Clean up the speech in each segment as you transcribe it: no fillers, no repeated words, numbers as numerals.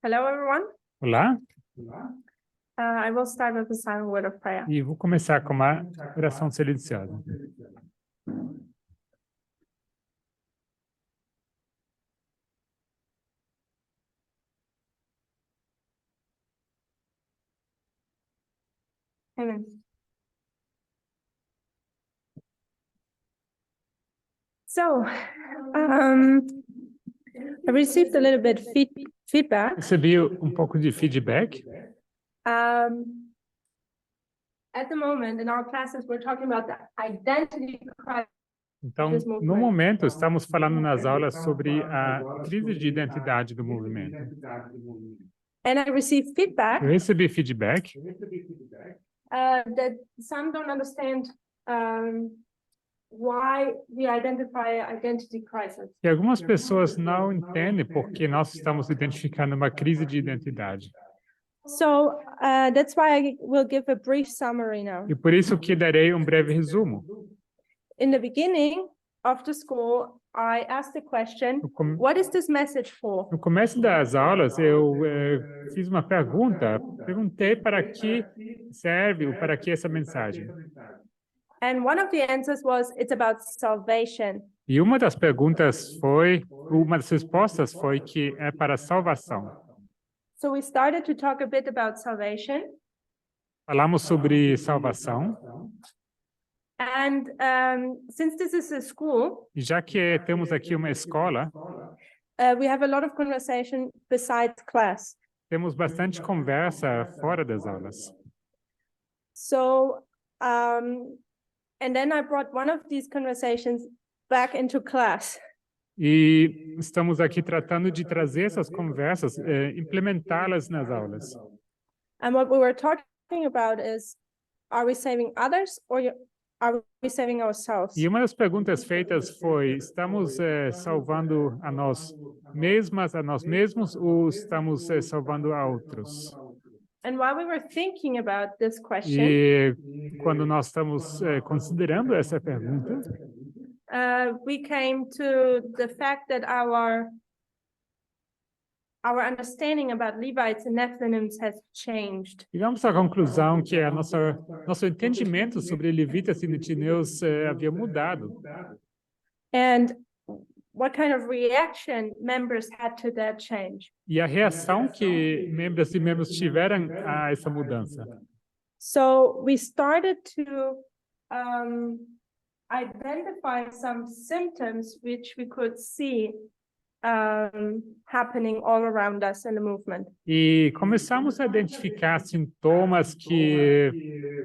Hello, everyone. Olá, I will start with a silent word of prayer. e vou começar com uma oração silenciosa. Amen. So, I received a little bit feedback. Recebi um pouco de feedback. At the moment, in our classes, we're talking about the identity crisis. Então, no momento, estamos falando nas aulas sobre a crise de identidade do movimento. And I received feedback Eu recebi feedback that some don't understand why we identify identity crisis. que algumas pessoas não entendem porque nós estamos identificando uma crise de identidade. So that's why I will give a brief summary now. E por isso que darei um breve resumo. In the beginning of the school, I asked the question, what is this message for? No começo das aulas, eu fiz uma pergunta, perguntei para que serve ou para que essa mensagem. And one of the answers was, it's about salvation. E uma das respostas foi que é para salvação. So we started to talk a bit about salvation. Falamos sobre salvação. And since this is a school, E já que temos aqui uma escola, we have a lot of conversation besides class. temos bastante conversa fora das aulas. So, and then I brought one of these conversations back into class. E estamos aqui tratando de trazer essas conversas, implementá-las nas aulas. And what we were talking about is, are we saving others or are we saving ourselves? E uma das perguntas feitas foi, estamos salvando a nós mesmos, ou estamos salvando a outros? And while we were thinking about this question, E quando nós estamos considerando essa pergunta, we came to the fact that our understanding about Levites and Nephilims has changed. chegamos à conclusão que nosso entendimento sobre levitas e netineus havia mudado. And what kind of reaction members had to that change? E a reação que membros e membros tiveram a essa mudança. So we started to identify some symptoms which we could see happening all around us in the movement. E começamos a identificar sintomas que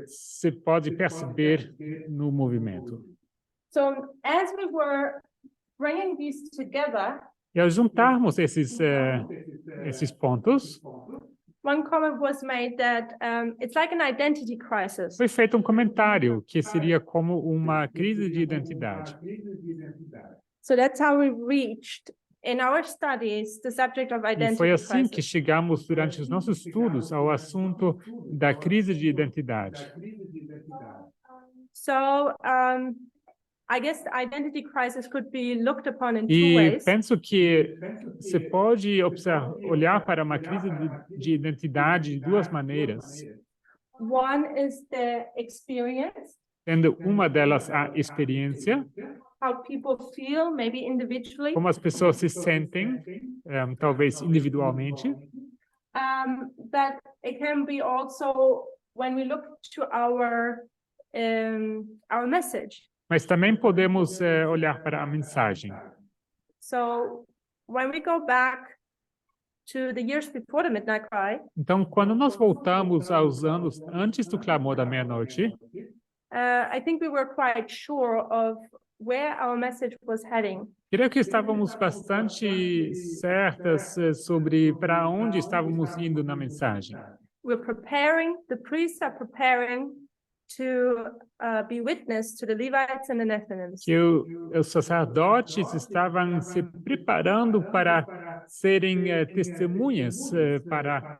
se pode perceber no movimento. So as we were bringing these together, E ao juntarmos esses pontos, one comment was made that it's like an identity crisis. foi feito um comentário que seria como uma crise de identidade. So that's how we reached in our studies the subject of E identity foi assim que crisis. chegamos durante os nossos estudos ao assunto da crise de identidade. So I guess the identity crisis could be looked upon in two E ways. penso que se pode olhar para uma crise de identidade de duas maneiras. One is the experience, Sendo uma delas a experiência, how people feel, maybe individually, como as pessoas se sentem, talvez individualmente, but it can be also when we look to our message. mas também podemos olhar para a mensagem. So when we go back to the years before the Midnight Cry, Então, quando nós voltamos aos anos antes do clamor da meia-noite, I think we were quite sure of where our message was heading. creio que estávamos bastante certas sobre para onde estávamos indo na mensagem. We're preparing, the priests are preparing to be witness to the Levites and the Nephilims. Que os sacerdotes estavam se preparando para serem testemunhas para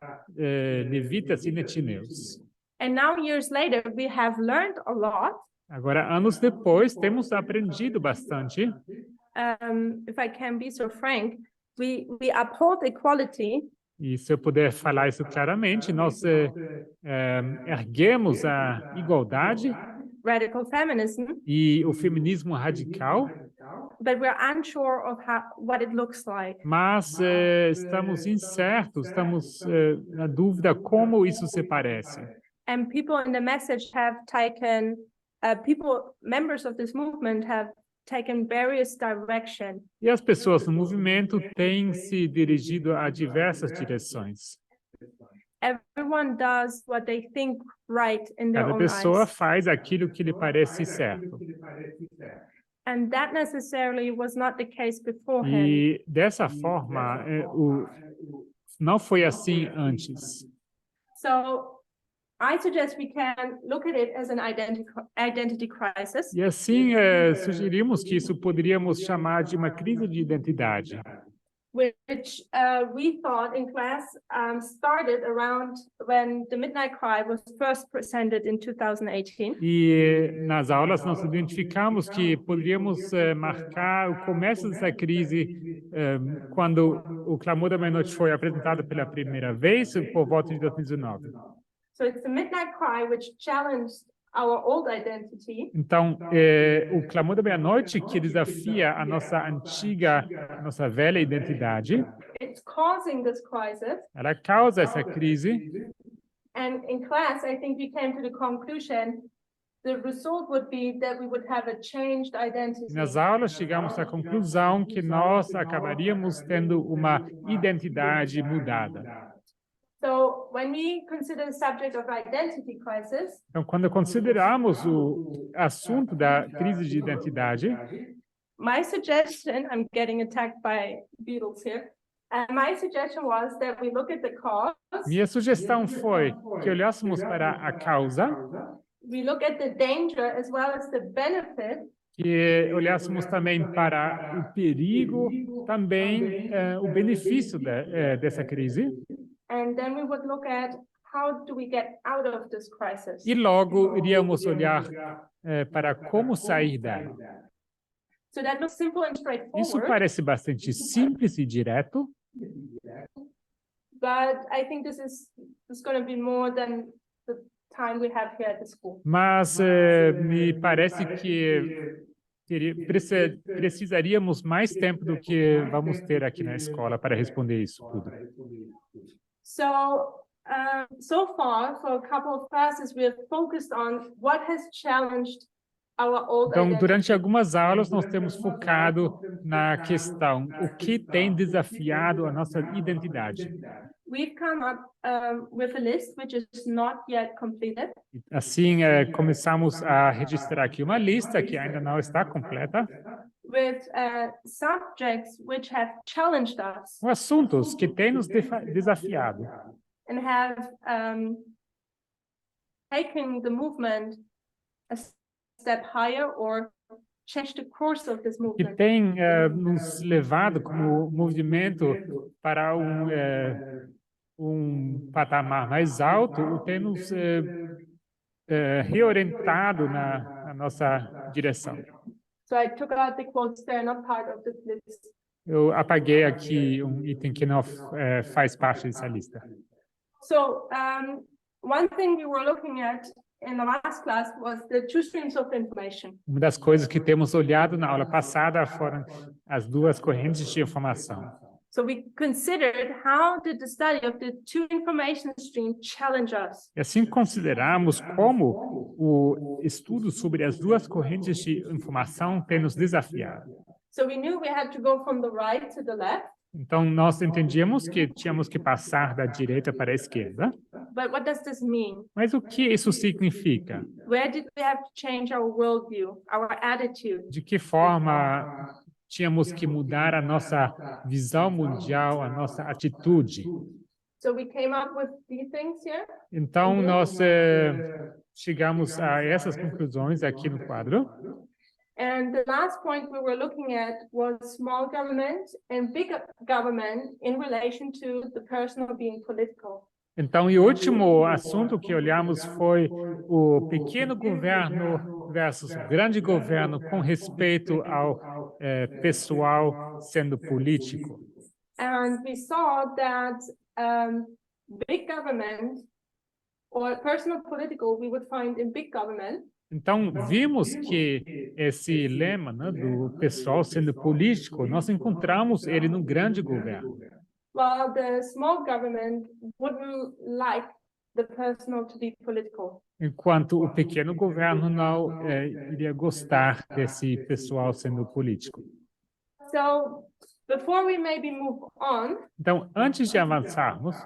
levitas e netineus. And now, years later, we have learned a lot. Agora, anos depois, temos aprendido bastante. If I can be so frank, we uphold equality. E se eu puder falar isso claramente, nós erguemos a igualdade radical feminism, e o feminismo radical, but we're unsure of what it looks like. mas estamos incertos, estamos na dúvida como isso se parece. And people in the message have taken, members of this movement have taken various directions. E as pessoas no movimento têm se dirigido a diversas direções. Everyone does what they think right in their Cada own pessoa eyes. faz aquilo que lhe parece certo. And that necessarily was not the case beforehand. E dessa forma, não foi assim antes. So I suggest we can look at it as an identity crisis. E assim, sugerimos que isso poderíamos chamar de uma crise de identidade. Which we thought in class started around when the Midnight Cry was first presented in 2018. E nas aulas nós identificamos que poderíamos marcar o começo dessa crise quando o Clamor da Meia-Noite foi apresentado pela primeira vez, por volta de 2019. So it's the Midnight Cry which challenged our old identity. Então, o Clamor da Meia-Noite que desafia a nossa antiga, nossa velha identidade. It's causing this crisis. Ela causa essa crise. And in class, I think we came to the conclusion the result would be that we would have a changed identity. Nas aulas chegamos à conclusão que nós acabaríamos tendo uma identidade mudada. So when we consider the subject of identity crisis, então, quando consideramos o assunto da crise de identidade, my suggestion, I'm getting attacked by beetles here. My suggestion was that we look at the cause. Minha sugestão foi que olhássemos para a causa. We look at the danger as well as the benefit. Que olhássemos também para o perigo, também o benefício dessa crise. And then we would look at how do we get out of this crisis. E logo iríamos olhar para como sair dela. So that looks simple and straightforward. Isso parece bastante simples e direto. But I think this is going to be more than the time we have here at the school. Mas me parece que precisaríamos mais tempo do que vamos ter aqui na escola para responder isso tudo. So far, for a couple of classes, we have focused on what has challenged our old Então, identity. durante algumas aulas, nós temos focado na questão, o que tem desafiado a nossa identidade. We've come up with a list which is not yet completed. Assim, começamos a registrar aqui uma lista que ainda não está completa. With subjects which have challenged us. Com assuntos que têm nos desafiado. And have taken the movement a step higher or changed the course of this Que movement. tem nos levado como movimento para um patamar mais alto, ou tem nos reorientado na nossa direção. So I took out the quotes, they're not part of this list. Eu apaguei aqui um item que não faz parte dessa lista. So one thing we were looking at in the last class was the two streams of information. Uma das coisas que temos olhado na aula passada foram as duas correntes de informação. So we considered how did the study of the two information streams challenge us. E assim consideramos como o estudo sobre as duas correntes de informação tem nos desafiado. So we knew we had to go from the right to the left. Então, nós entendíamos que tínhamos que passar da direita para a esquerda. But what does this mean? Mas o que isso significa? Where did we have to change our worldview, our attitude? De que forma tínhamos que mudar a nossa visão mundial, a nossa atitude? So we came up with these things here. Então, nós chegamos a essas conclusões aqui no quadro. And the last point we were looking at was small government and big government in relation to the personal being political. Então, e o último assunto que olhamos foi o pequeno governo versus o grande governo com respeito ao pessoal sendo político. And we saw that big government or personal political we would find in big government. Então, vimos que esse lema, né, do pessoal sendo político, nós encontramos ele no grande governo. While the small government wouldn't like the personal to be political. Enquanto o pequeno governo não iria gostar desse pessoal sendo político. So, before we maybe move on, então, antes de avançarmos,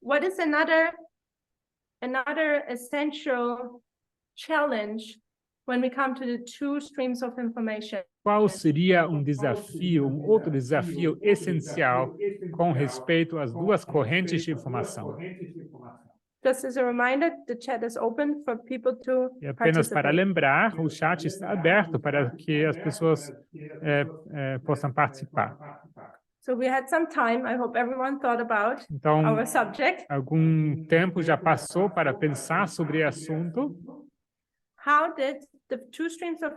what is another essential challenge when we come to the two streams of information? Qual seria outro desafio essencial com respeito às duas correntes de informação? Just as a reminder, the chat is open for people to E apenas para participate. lembrar, o chat está aberto para que as pessoas possam participar. So we had some time. I hope everyone thought about Então, our subject. algum tempo já passou para pensar sobre o assunto. How did the two streams of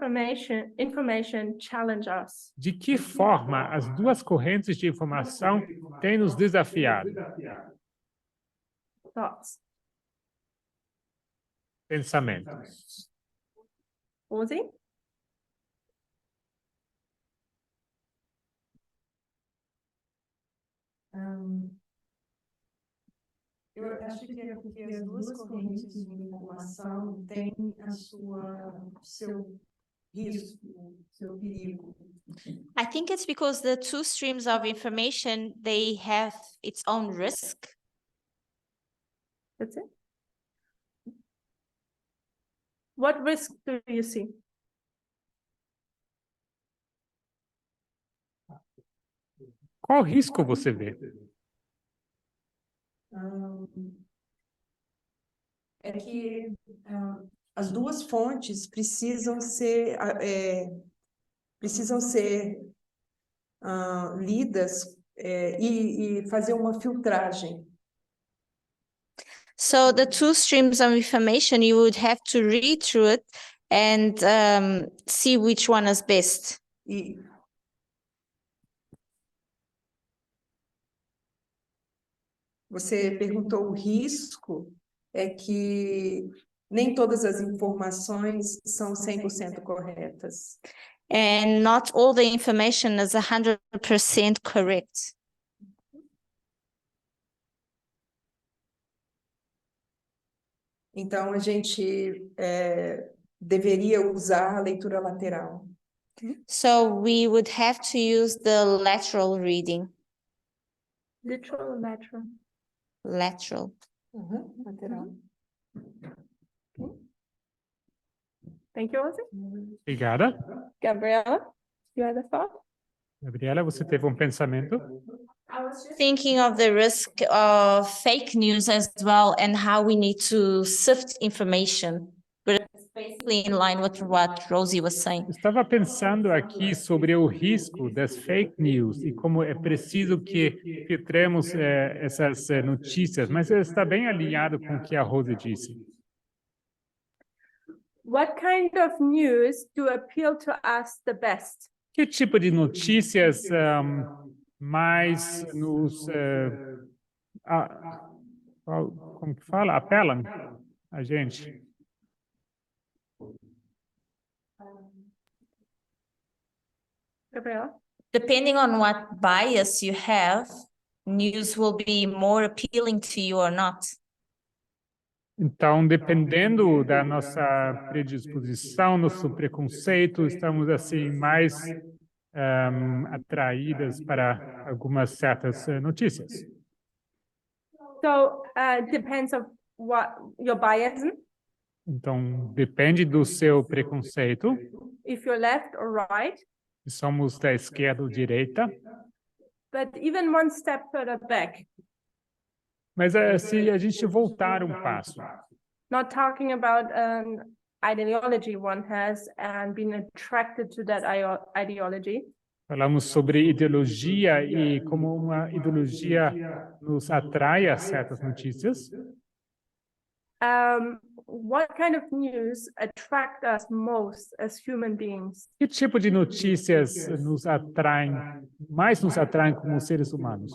information challenge us? De que forma as duas correntes de informação têm nos desafiado? Thoughts? Pensamentos. Rosie? Eu acho que é porque as duas correntes de informação têm seu risco, seu perigo. I think it's because the two streams of information, they have its own risk. That's it. What risk do you see? Qual risco você vê? É que as duas fontes precisam ser lidas e fazer uma filtragem. So the two streams of information, you would have to read through it and see which one is best. E você perguntou o risco, é que nem todas as informações são 100% corretas. And not all the information is 100% correct. Então, a gente deveria usar a leitura lateral. So we would have to use the lateral reading. Literal or lateral? Lateral. Lateral. Thank you, Rosie. Obrigada. Gabriela, you had a thought? Gabriela, você teve um pensamento? Thinking of the risk of fake news as well and how we need to sift information. But it's basically in line with what Rosie was saying. Estava pensando aqui sobre o risco das fake news e como é preciso que filtremos essas notícias, mas está bem alinhado com o que a Rose disse. What kind of news do appeal to us the best? Que tipo de notícias mais nos como que fala? Apelam a gente? Gabriela? Depending on what bias you have, news will be more appealing to you or not. Então, dependendo da nossa predisposição, nosso preconceito, estamos assim mais atraídas para algumas certas notícias. So, depends on what your bias, Então, depende do seu preconceito. if you're left or right, Se somos da esquerda ou direita. but even one step further back, Mas se a gente voltar um passo, not talking about ideology one has and been attracted to that ideology. falamos sobre ideologia e como uma ideologia nos atrai a certas notícias. What kind of news attract us most as human beings? Que tipo de notícias nos atraem como seres humanos?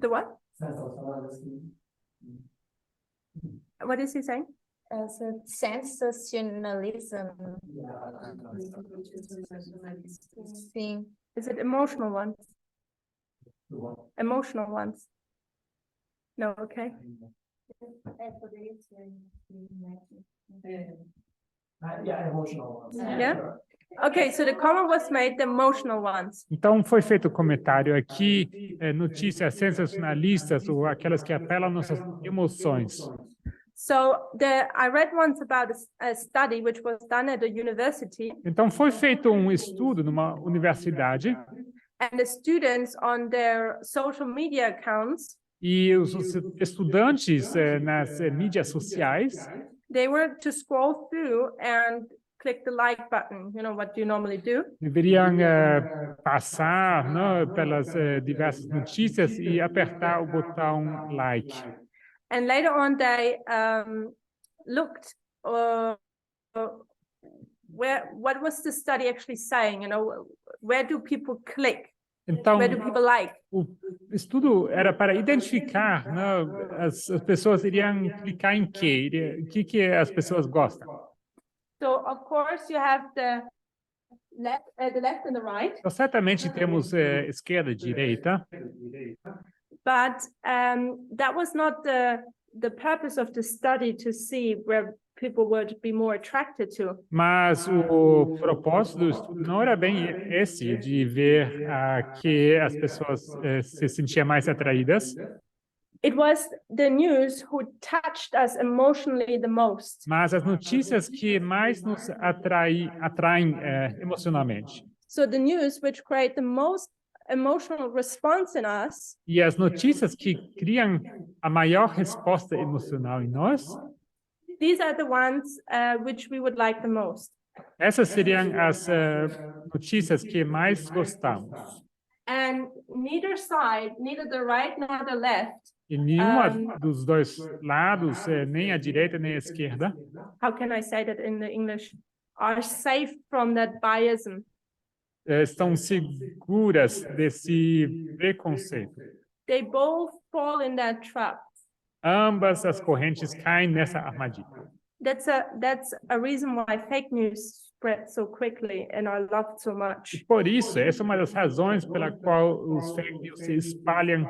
The what? What is he saying? As a sensationalism. Sim. Is it emotional ones? Emotional ones? No, okay. Yeah? Okay, so the comment was made, the emotional ones. Então, foi feito o comentário aqui, notícias sensacionalistas ou aquelas que apelam nossas emoções. So I read once about a study which was done at a university, Então, foi feito um estudo numa universidade and the students on their social media accounts, e os estudantes nas mídias sociais, they were to scroll through and click the like button, you know what you normally do. deveriam passar, né, pelas diversas notícias e apertar o botão like. And later on, they looked what was the study actually saying? You know, where do people click? Então, Where do people like? o estudo era para identificar, né, as pessoas iriam clicar em quê? O que as pessoas gostam? So, of course, you have the left and the right. Então, certamente temos esquerda e direita, But that was not the purpose of the study, to see where people would be more attracted to. mas o propósito do estudo não era bem esse, de ver que as pessoas se sentiam mais atraídas, It was the news who touched us emotionally the most. mas as notícias que mais nos atraem emocionalmente. So the news which create the most emotional response in us, E as notícias que criam a maior resposta emocional em nós, these are the ones which we would like the most. essas seriam as notícias que mais gostamos. And neither side, neither the right nor the left, E nenhuma dos dois lados, nem a direita nem a esquerda, how can I say that in the English, are safe from that biasm. estão seguras desse preconceito. They both fall in that trap. Ambas as correntes caem nessa armadilha. That's a reason why fake news spread so quickly and are loved so much. E por isso, essa é uma das razões pela qual os fake news se espalham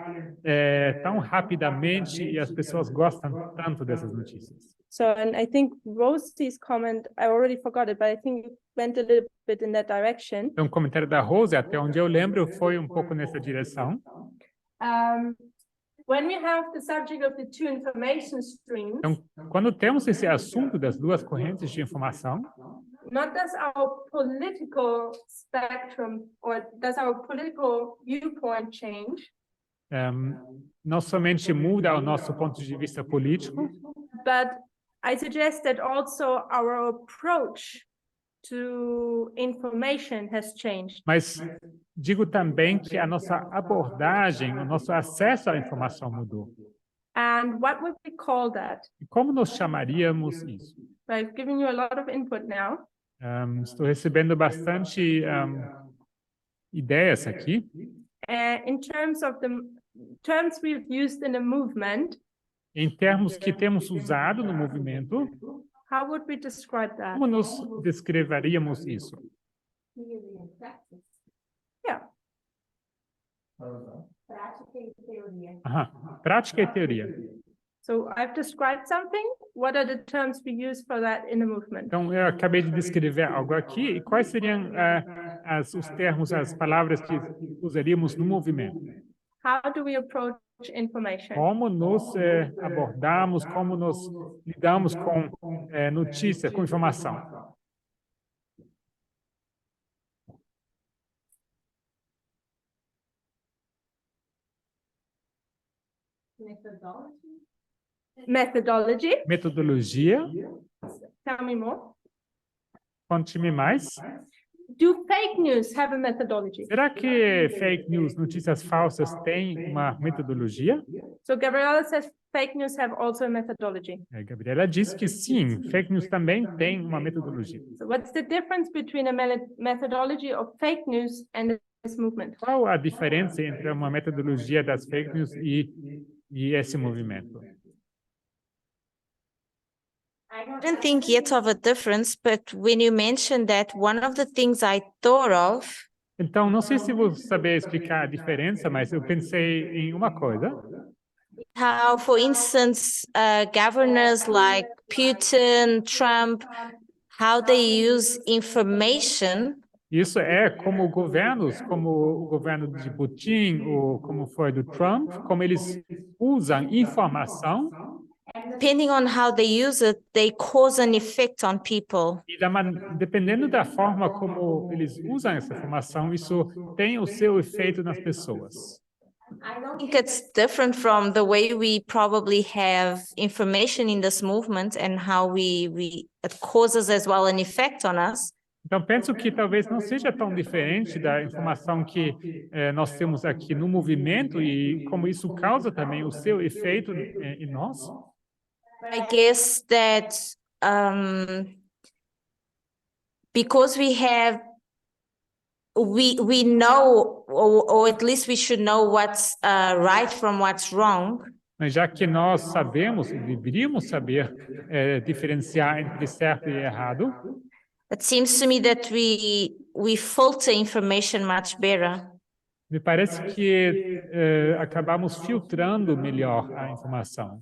tão rapidamente e as pessoas gostam tanto dessas notícias. So, and I think Rosie's comment, I already forgot it, but I think it went a little bit in that direction. Então, o comentário da Rose, até onde eu lembro, foi um pouco nessa direção. When we have the subject of the two information streams, Então, quando temos esse assunto das duas correntes de informação, not does our political spectrum or does our political viewpoint change, não somente muda o nosso ponto de vista político, but I suggest that also our approach to information has changed. mas digo também que a nossa abordagem, o nosso acesso à informação mudou. And what would we call that? E como nós chamaríamos isso? I've given you a lot of input now. Estou recebendo bastante ideias aqui. In terms of the terms we've used in the movement, Em termos que temos usado no movimento, how would we describe that? como nós descreveríamos isso? Yeah. Prática e teoria. So I've described something. What are the terms we use for that in the movement? Então, eu acabei de descrever algo aqui. E quais seriam os termos, as palavras que usaríamos no movimento? How do we approach information? Como nos abordamos, como nos lidamos com notícia, com informação? Methodology. Metodologia. Tell me more. Conte-me mais. Do fake news have a methodology? Será que fake news, notícias falsas, têm uma metodologia? So Gabriela says fake news have also a methodology. Gabriela disse que sim, fake news também tem uma metodologia. So what's the difference between a methodology of fake news and this movement? Qual a diferença entre uma metodologia das fake news e esse movimento? I don't think yet of a difference, but when you mentioned that, one of the things I thought of Então, não sei se vou saber explicar a diferença, mas eu pensei em uma coisa. how, for instance, governors like Putin, Trump, how they use information Isso é como governos, como o governo de Putin, ou como foi do Trump, como eles usam informação depending on how they use it, they cause an effect on people. e dependendo da forma como eles usam essa informação, isso tem o seu efeito nas pessoas. I think it's different from the way we probably have information in this movement and how it causes as well an effect on us. Então, penso que talvez não seja tão diferente da informação que nós temos aqui no movimento e como isso causa também o seu efeito em nós. I guess that because we know, or at least we should know what's right from what's wrong. Mas já que nós sabemos, e deveríamos saber diferenciar entre certo e errado, It seems to me that we filter information much better. me parece que acabamos filtrando melhor a informação.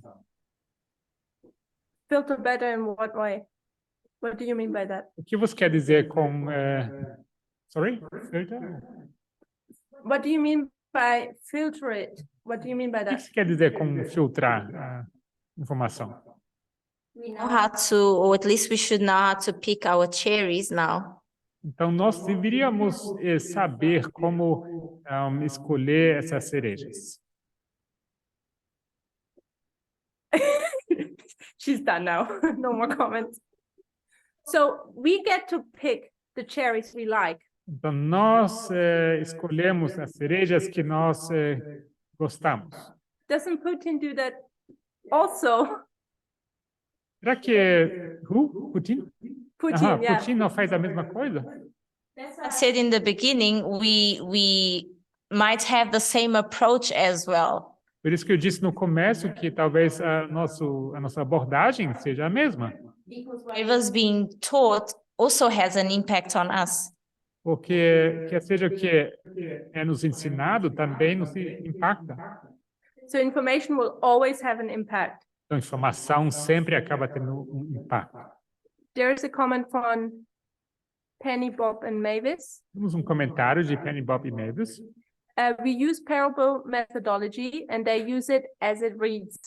Filter better in what way? What do you mean by that? O que você quer dizer com... sorry? Filter? What do you mean by filter it? What do you mean by O que that? você quer dizer com filtrar a informação? We know how to, or at least we should know how to pick our cherries now. Então, nós deveríamos saber como escolher essas cerejas. She's done now. No more comments. So we get to pick the cherries we like. Então, nós escolhemos as cerejas que nós gostamos. Doesn't Putin do that also? Será que Putin? Putin, Aham, yeah. Putin não faz a mesma coisa? I said in the beginning, we might have the same approach as well. Por isso que eu disse no começo que talvez a nossa abordagem seja a mesma. Because whatever's being taught also has an impact on us. Porque quer seja o que é nos ensinado também nos impacta. So information will always have an impact. Então, a informação sempre acaba tendo um impacto. There is a comment from Penny, Bob, and Mavis. Temos um comentário de Penny, Bob e Mavis. We use parable methodology and they use it as it reads.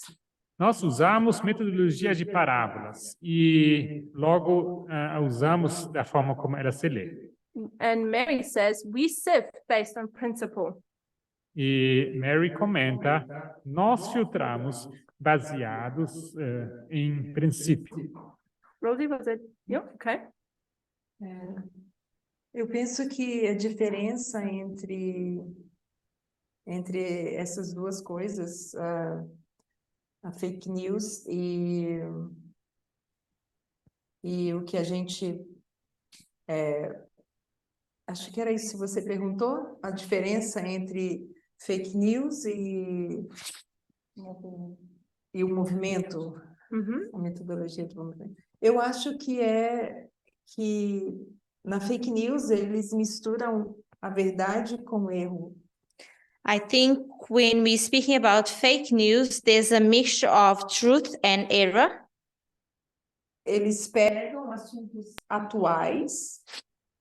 Nós usamos metodologia de parábolas e logo usamos da forma como ela se lê. And Mary says, we sift based on principle. E Mary comenta, nós filtramos baseados em princípio. Rosie, was it you? Okay. Eu penso que a diferença entre essas duas coisas, a fake news e o que a gente... acho que era isso que você perguntou, a diferença entre fake news e o movimento, a metodologia do movimento. Eu acho que na fake news eles misturam a verdade com o erro. I think when we're speaking about fake news, there's a mixture of truth and error. Eles pegam assuntos atuais,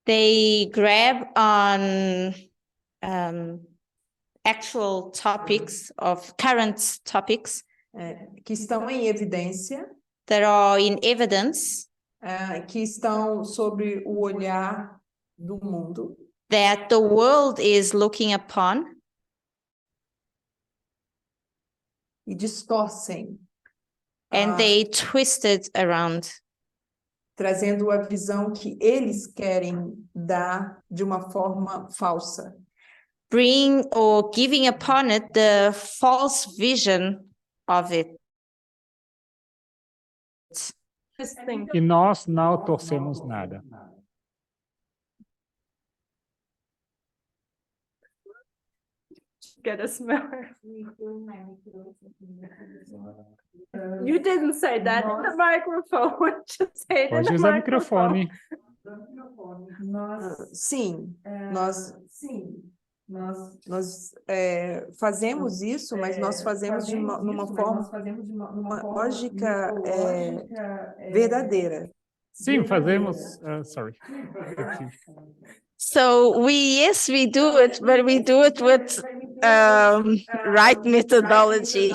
They grab on actual topics of current topics que estão em evidência, that are in evidence, que estão sobre o olhar do mundo, that the world is looking upon, e distorcem, and they twist it around, trazendo a visão que eles querem dar de uma forma falsa. bring or giving upon it the false vision of it. Interesting. E nós não torcemos nada. get a smeller. You didn't say that in the microphone. Just say it in Pode the usar o microphone. microfone. Sim, nós fazemos isso, mas nós fazemos numa forma lógica verdadeira. Sim, fazemos. Sorry. So yes, we do it, but we do it with right methodology.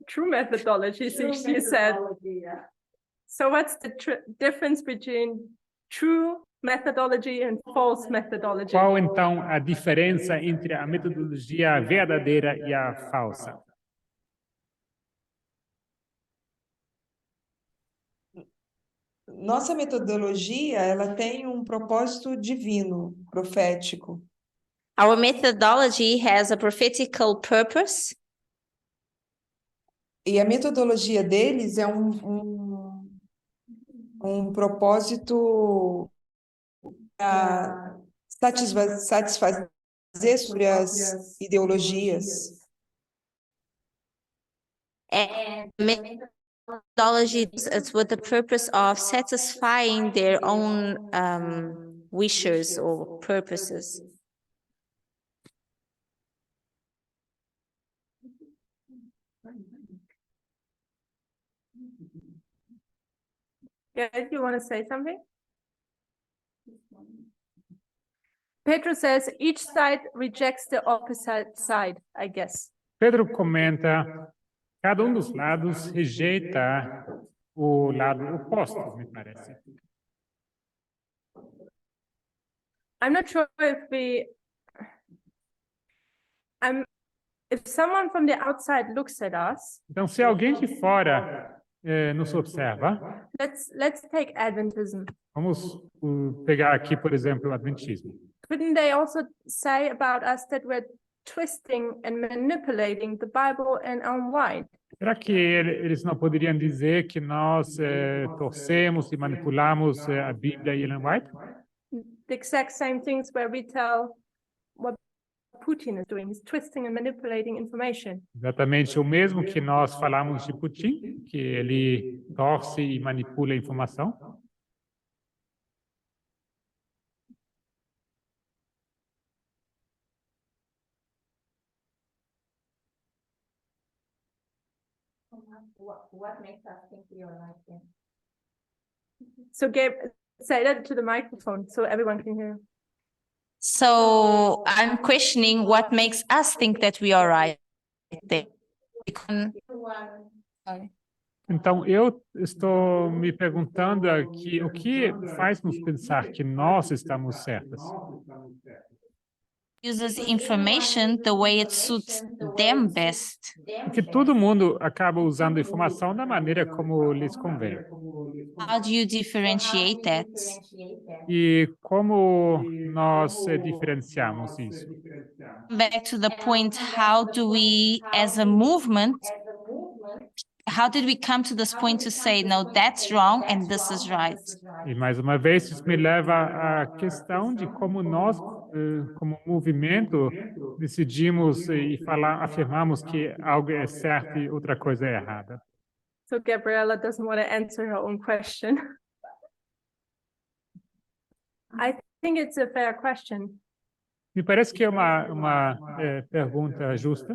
True methodology, she said. So what's the difference between true methodology and false methodology? Qual, então, a diferença entre a metodologia verdadeira e a falsa? Nossa metodologia, ela tem um propósito divino, profético. Our methodology has a prophetical purpose, E a metodologia deles é um propósito para satisfazer sobre as ideologias. and methodology is with the purpose of satisfying their own wishes or purposes. Yeah, do you want to say something? Pedro says each side rejects the opposite side, I guess. Pedro comenta, cada dos lados rejeita o lado oposto, me parece. I'm not sure if someone from the outside looks at us, Então, se alguém de fora nos observa, let's take Adventism. vamos pegar aqui, por exemplo, o Adventismo. Couldn't they also say about us that we're twisting and manipulating the Bible and unwind? Será que eles não poderiam dizer que nós torcemos e manipulamos a Bíblia e Ellen White? The exact same things where we tell what Putin is doing. He's twisting and manipulating information. Exatamente o mesmo que nós falamos de Putin, que ele torce e manipula a informação. What makes us think we are like them? So Gabe, say that to the microphone so everyone can hear. So I'm questioning what makes us think that we are right there. Então, eu estou me perguntando aqui, o que faz nos pensar que nós estamos certas? Uses information the way it suits them best. Porque todo mundo acaba usando a informação da maneira como lhes convém. How do you differentiate that? E como nós diferenciamos isso? Back to the point, how do we, as a movement, how did we come to this point to say, no, that's wrong and this is right? E mais uma vez, isso me leva à questão de como nós, como movimento, decidimos e afirmamos que algo é certo e outra coisa é errada. So Gabriella doesn't want to answer her own question. I think it's a fair question. Me parece que é uma pergunta justa.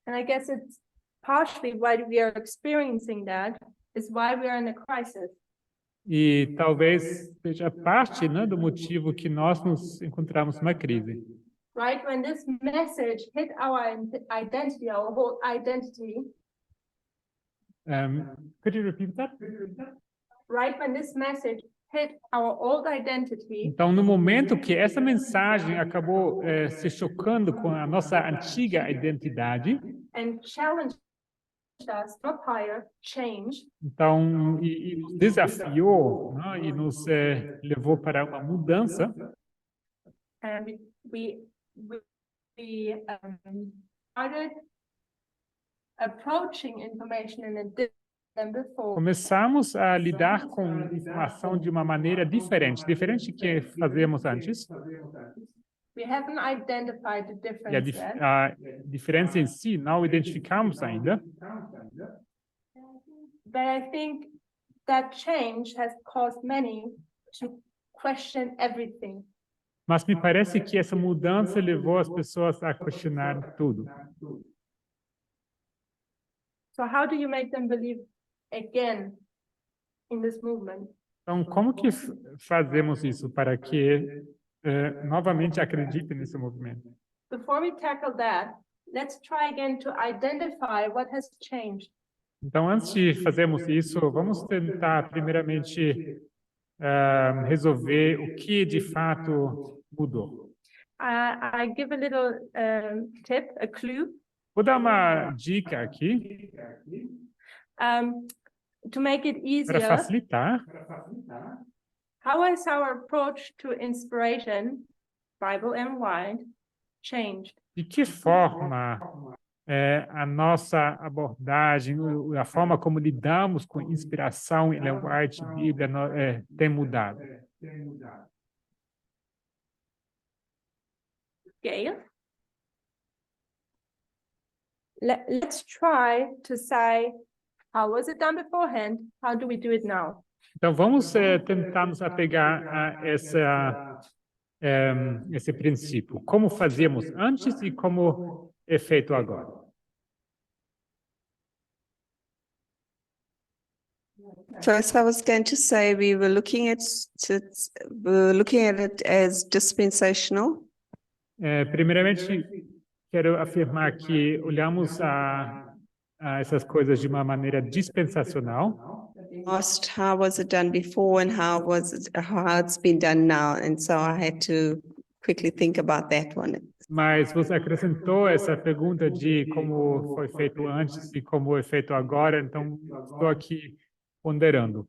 And I guess it's partially why we are experiencing that is why we are in a crisis. E talvez seja parte, né, do motivo que nós nos encontramos numa crise. Right? When this message hit our identity, our whole identity, Could you repeat that? right? When this message hit our old identity, Então, no momento que essa mensagem acabou se chocando com a nossa antiga identidade, and challenged us, not higher, change, então, e nos desafiou, né, e nos levou para uma mudança, and we started approaching information in a different than before. começamos a lidar com informação de uma maneira diferente, diferente do que fazíamos antes. We haven't identified the E difference yet. a diferença em si não identificamos ainda, But I think that change has caused many to question everything. mas me parece que essa mudança levou as pessoas a questionar tudo. So how do you make them believe again in this movement? Então, como que fazemos isso para que novamente acreditem nesse movimento? Before we tackle that, let's try again to identify what has changed. Então, antes de fazermos isso, vamos tentar primeiramente resolver o que de fato mudou. I give a little tip, a clue, Vou dar uma dica aqui to make it para easier. facilitar. How has our approach to inspiration, Bible and Wide, changed? De que forma a nossa abordagem, a forma como lidamos com inspiração e linguagem Bíblia tem mudado? Gail? Let's try to say, how was it done beforehand? How do we do it now? Então, vamos tentar nos apegar a esse princípio. Como fazíamos antes e como é feito agora. First, I was going to say we were looking at it as dispensational. Primeiramente, quero afirmar que olhamos a essas coisas de uma maneira dispensacional. Asked how was it done before and how it's been done now, and so I had to quickly think about that one. Mas você acrescentou essa pergunta de como foi feito antes e como é feito agora, então estou aqui ponderando.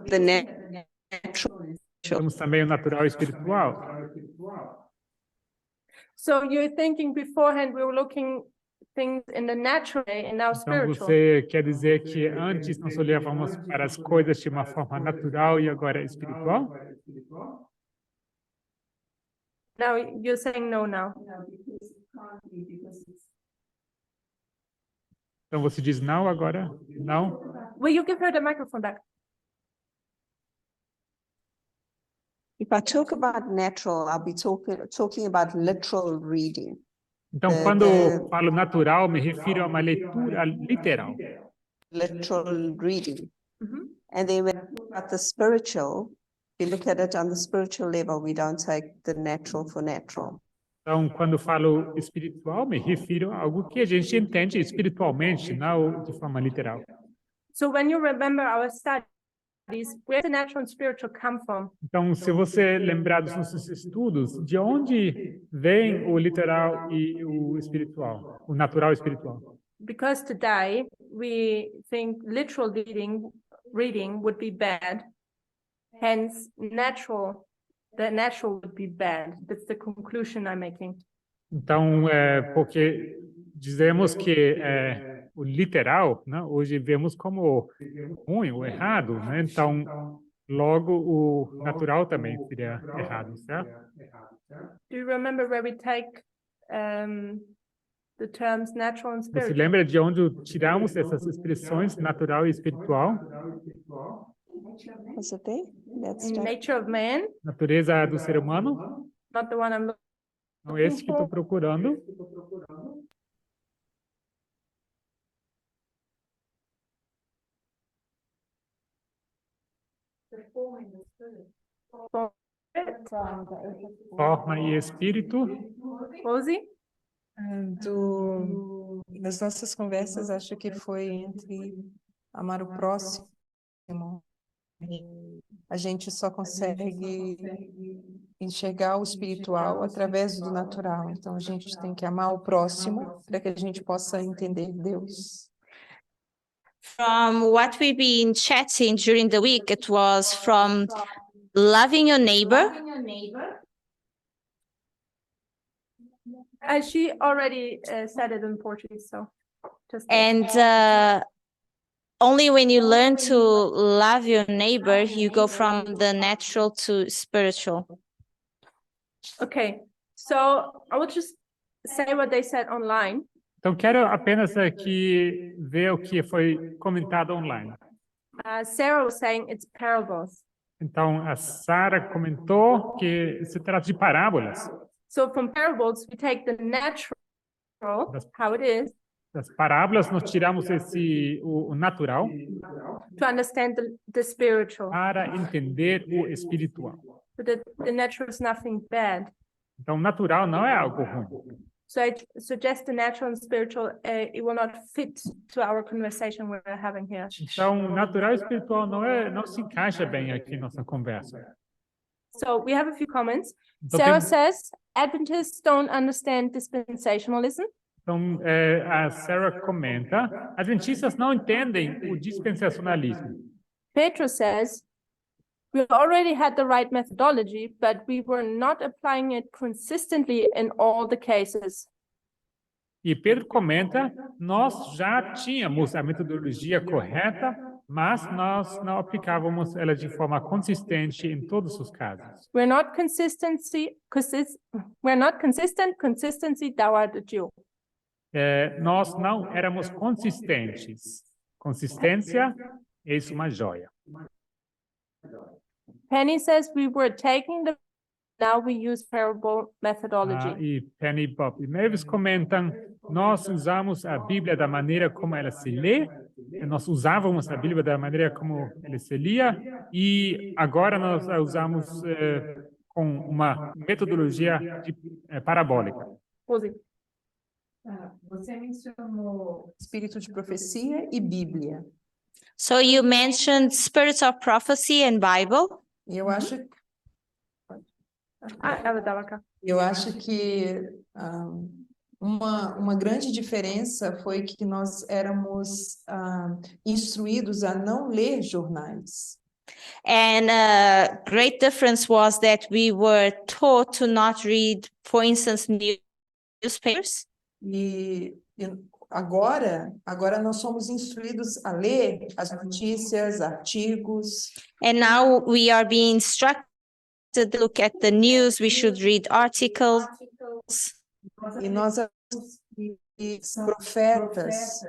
The natural. Temos também o natural e espiritual. So you're thinking beforehand we were looking things in the natural way and now Então spiritual. você quer dizer que antes nós olhávamos para as coisas de uma forma natural e agora é espiritual? Now you're saying no now. Então você diz não agora? Não? Will you give her the microphone back? If I talk about natural, I'll be talking about literal reading. Então, quando falo natural, me refiro a uma leitura literal. Literal reading. Mhm. And then when we talk about the spiritual, we look at it on the spiritual level, we don't take the natural for natural. Então, quando falo espiritual, me refiro a algo que a gente entende espiritualmente, não de forma literal. So when you remember our studies, where the natural and spiritual come from? Então, se você lembrar dos nossos estudos, de onde vem o literal e o espiritual, o natural e espiritual? Because today we think literal reading would be bad. Hence, the natural would be bad. That's the conclusion I'm making. Então, porque dizemos que o literal, né, hoje vemos como ruim ou errado, né? Então, logo o natural também seria errado, certo? Do you remember where we take the terms natural and Você spiritual? lembra de onde tiramos essas expressões natural e espiritual? Was it there? That's In done. nature of man, Natureza do ser humano? not the one I'm looking Não esse que estou procurando. for. Forma e espírito. Rosie? Das nossas conversas, acho que foi entre amar o próximo. A gente só consegue enxergar o espiritual através do natural. Então, a gente tem que amar o próximo para que a gente possa entender Deus. From what we've been chatting during the week, it was from loving your neighbor. She already said it in Portuguese, so just. And only when you learn to love your neighbor, you go from the natural to spiritual. Okay, So I will just say what they said online. Então, quero apenas aqui ver o que foi comentado online. Sarah was saying it's parables. Então, a Sara comentou que se trata de parábolas. So from parables, we take the natural, how it is, Das parábolas, nós tiramos o natural to understand the spiritual. para entender o espiritual. So the natural is nothing bad. Então, natural não é algo ruim. So I suggest the natural and spiritual, it will not fit to our conversation we're having here. Então, natural e espiritual não se encaixa bem aqui em nossa conversa. So we have a few comments. Então, Sarah says, Adventists don't understand dispensationalism. Então, a Sarah comenta, adventistas não entendem o dispensacionalismo. Pedro says, we already had the right methodology, but we were not applying it consistently in all the cases. E Pedro comenta, nós já tínhamos a metodologia correta, mas nós não aplicávamos ela de forma consistente em todos os casos. We're not consistent, consistency thou art a Jew. Nós não éramos consistentes. Consistência é uma joia. Penny says we were taking the, now we use parable methodology. E Penny, Bob e Mavis comentam, nós usamos a Bíblia da maneira como ela se lê, nós usávamos a Bíblia da maneira como ela se lia, e agora nós a usamos com uma metodologia parabólica. Rosie. Você mencionou espírito de profecia e Bíblia. So you mentioned spirits of prophecy and Bible. E eu acho Ela dava cá. que uma grande diferença foi que nós éramos instruídos a não ler jornais. And a great difference was that we were taught to not read, for instance, newspapers. E agora nós somos instruídos a ler as notícias, artigos. And now we are being instructed to look at the news. We should read articles. E nós profetas.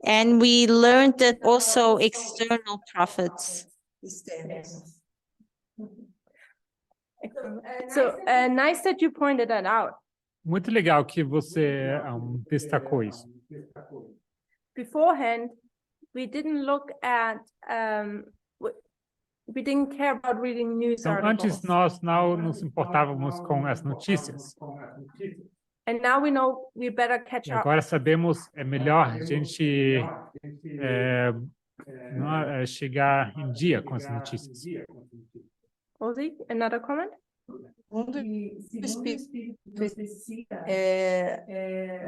And we learned that also external prophets. Externos. So nice that you pointed that out. Muito legal que você destacou isso. Beforehand, we didn't look at, we didn't care about reading news Então, articles. antes nós não nos importávamos com as notícias. And now we know we better catch E up. agora sabemos, é melhor a gente chegar em dia com as notícias. Rosie, another comment? Segundo o Espírito,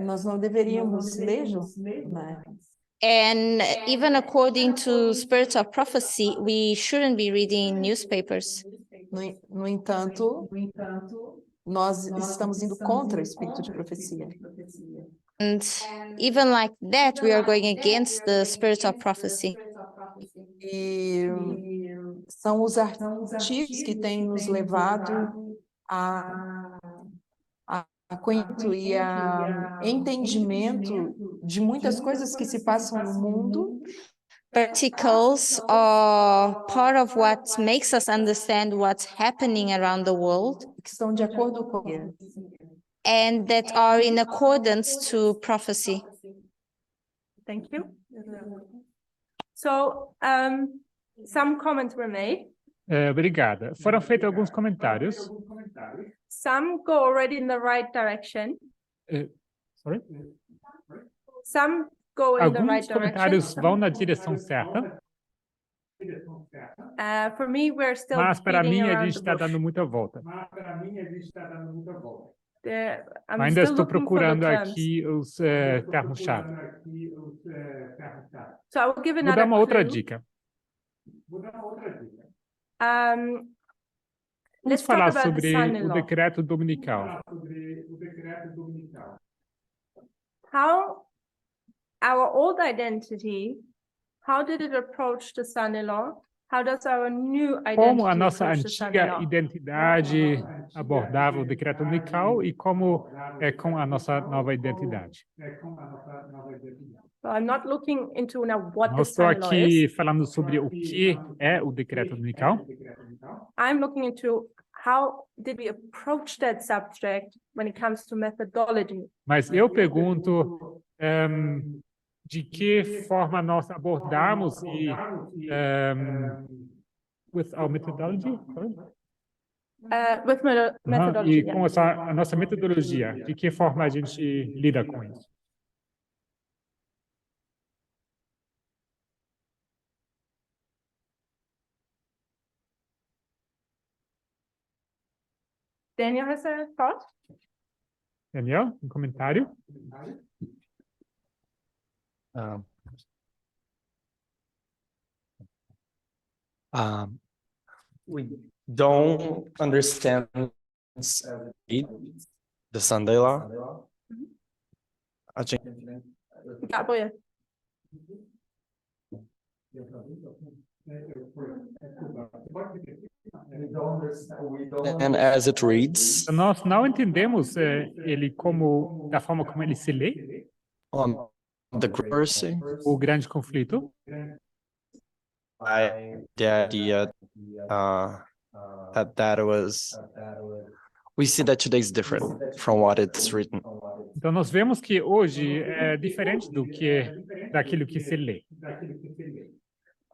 nós não deveríamos ler jornais. And even according to spirits of prophecy, we shouldn't be reading newspapers. No entanto, nós estamos indo contra o espírito de profecia. And even like that, we are going against the spirit of prophecy. E são os artigos que têm nos levado a conhecimento e a entendimento de muitas coisas que se passam no mundo. Articles are part of what makes us understand what's happening around the world, Que estão de acordo com and that are in accordance to prophecy. Thank you. So, some comments were made. Obrigada. Foram feitos alguns comentários. Some go already in the right direction. Sorry? Some go in the right Alguns comentários direction. vão na direção certa, For me, we're still mas para beating mim a around gente the está bush. dando muita volta. I'm Ainda still estou looking for the procurando terms. aqui os termos-chave. So I will give Vou dar another uma outra clue. dica. Um, Vamos let's talk falar about the sobre o son-in-law. decreto dominical. How our old identity, how did it approach the son-in-law? How does our new como a identity nossa approach the son in antiga law? identidade abordava o decreto unical e como é com a nossa nova identidade. So I'm not looking into now what Não the estou son in law aqui is. falando sobre o que é o decreto unical, I'm looking into how did we approach that subject when it comes to methodology. mas eu pergunto de que forma nós abordamos with our methodology, sorry? With methodology, E yeah. com a nossa metodologia, de que forma a gente lida com isso? Daniel has a thought? Daniel, um comentário? Um, we don't understand the Sunday law. A gente, Gabriel. and as it reads Nós não entendemos ele como da forma como ele se lê, on the controversy, o grande conflito, the idea that was. We see that today is different from what it's written. Então nós vemos que hoje é diferente daquilo que se lê.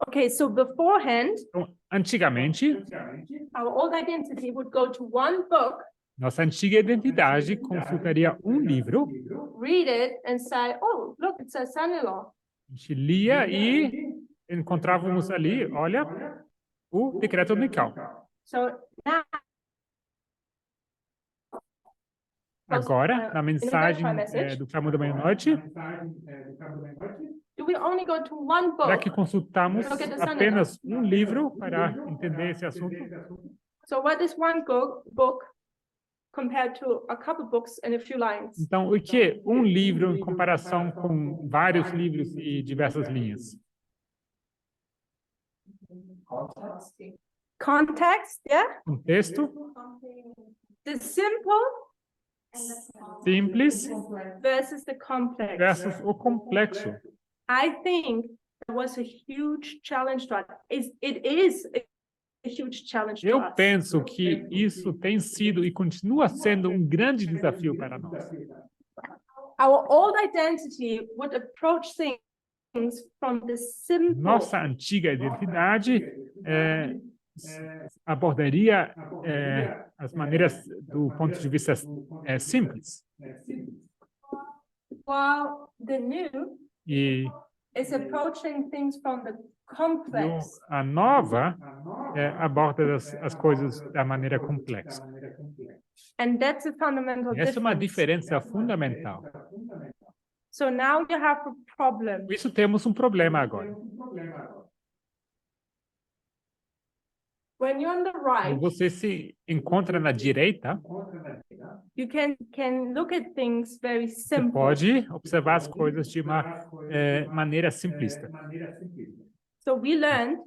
Okay, so beforehand, Então, antigamente, our old identity would go to one book, nossa antiga identidade consultaria um livro, read it, and say, oh, look, it says son-in-law. a gente lia e encontrávamos ali, olha, o decreto unical. So now, Agora, na mensagem do Clamor da Meia-Noite, do we only go to one será que book? consultamos apenas um livro para entender esse assunto? So what is one book compared to a couple books and a few lines? Então, o que um livro em comparação com vários livros e diversas linhas? Context, yeah? Contexto, The simple simples versus the complex. versus o complexo. I think it was a huge challenge to us. It is a huge challenge to Eu us. penso que isso tem sido e continua sendo um grande desafio para nós. Our old identity would approach things from the simple. Nossa antiga identidade abordaria as maneiras do ponto de vista simples. While the new E is approaching things from the complex. a nova aborda as coisas da maneira complexa. And that's a fundamental Essa é uma difference. diferença fundamental. So now you have a problem. Por isso temos um problema agora. When you're on the Quando right, você se encontra na direita, you can look at things very você simple. pode observar as coisas de uma maneira simplista. So we learned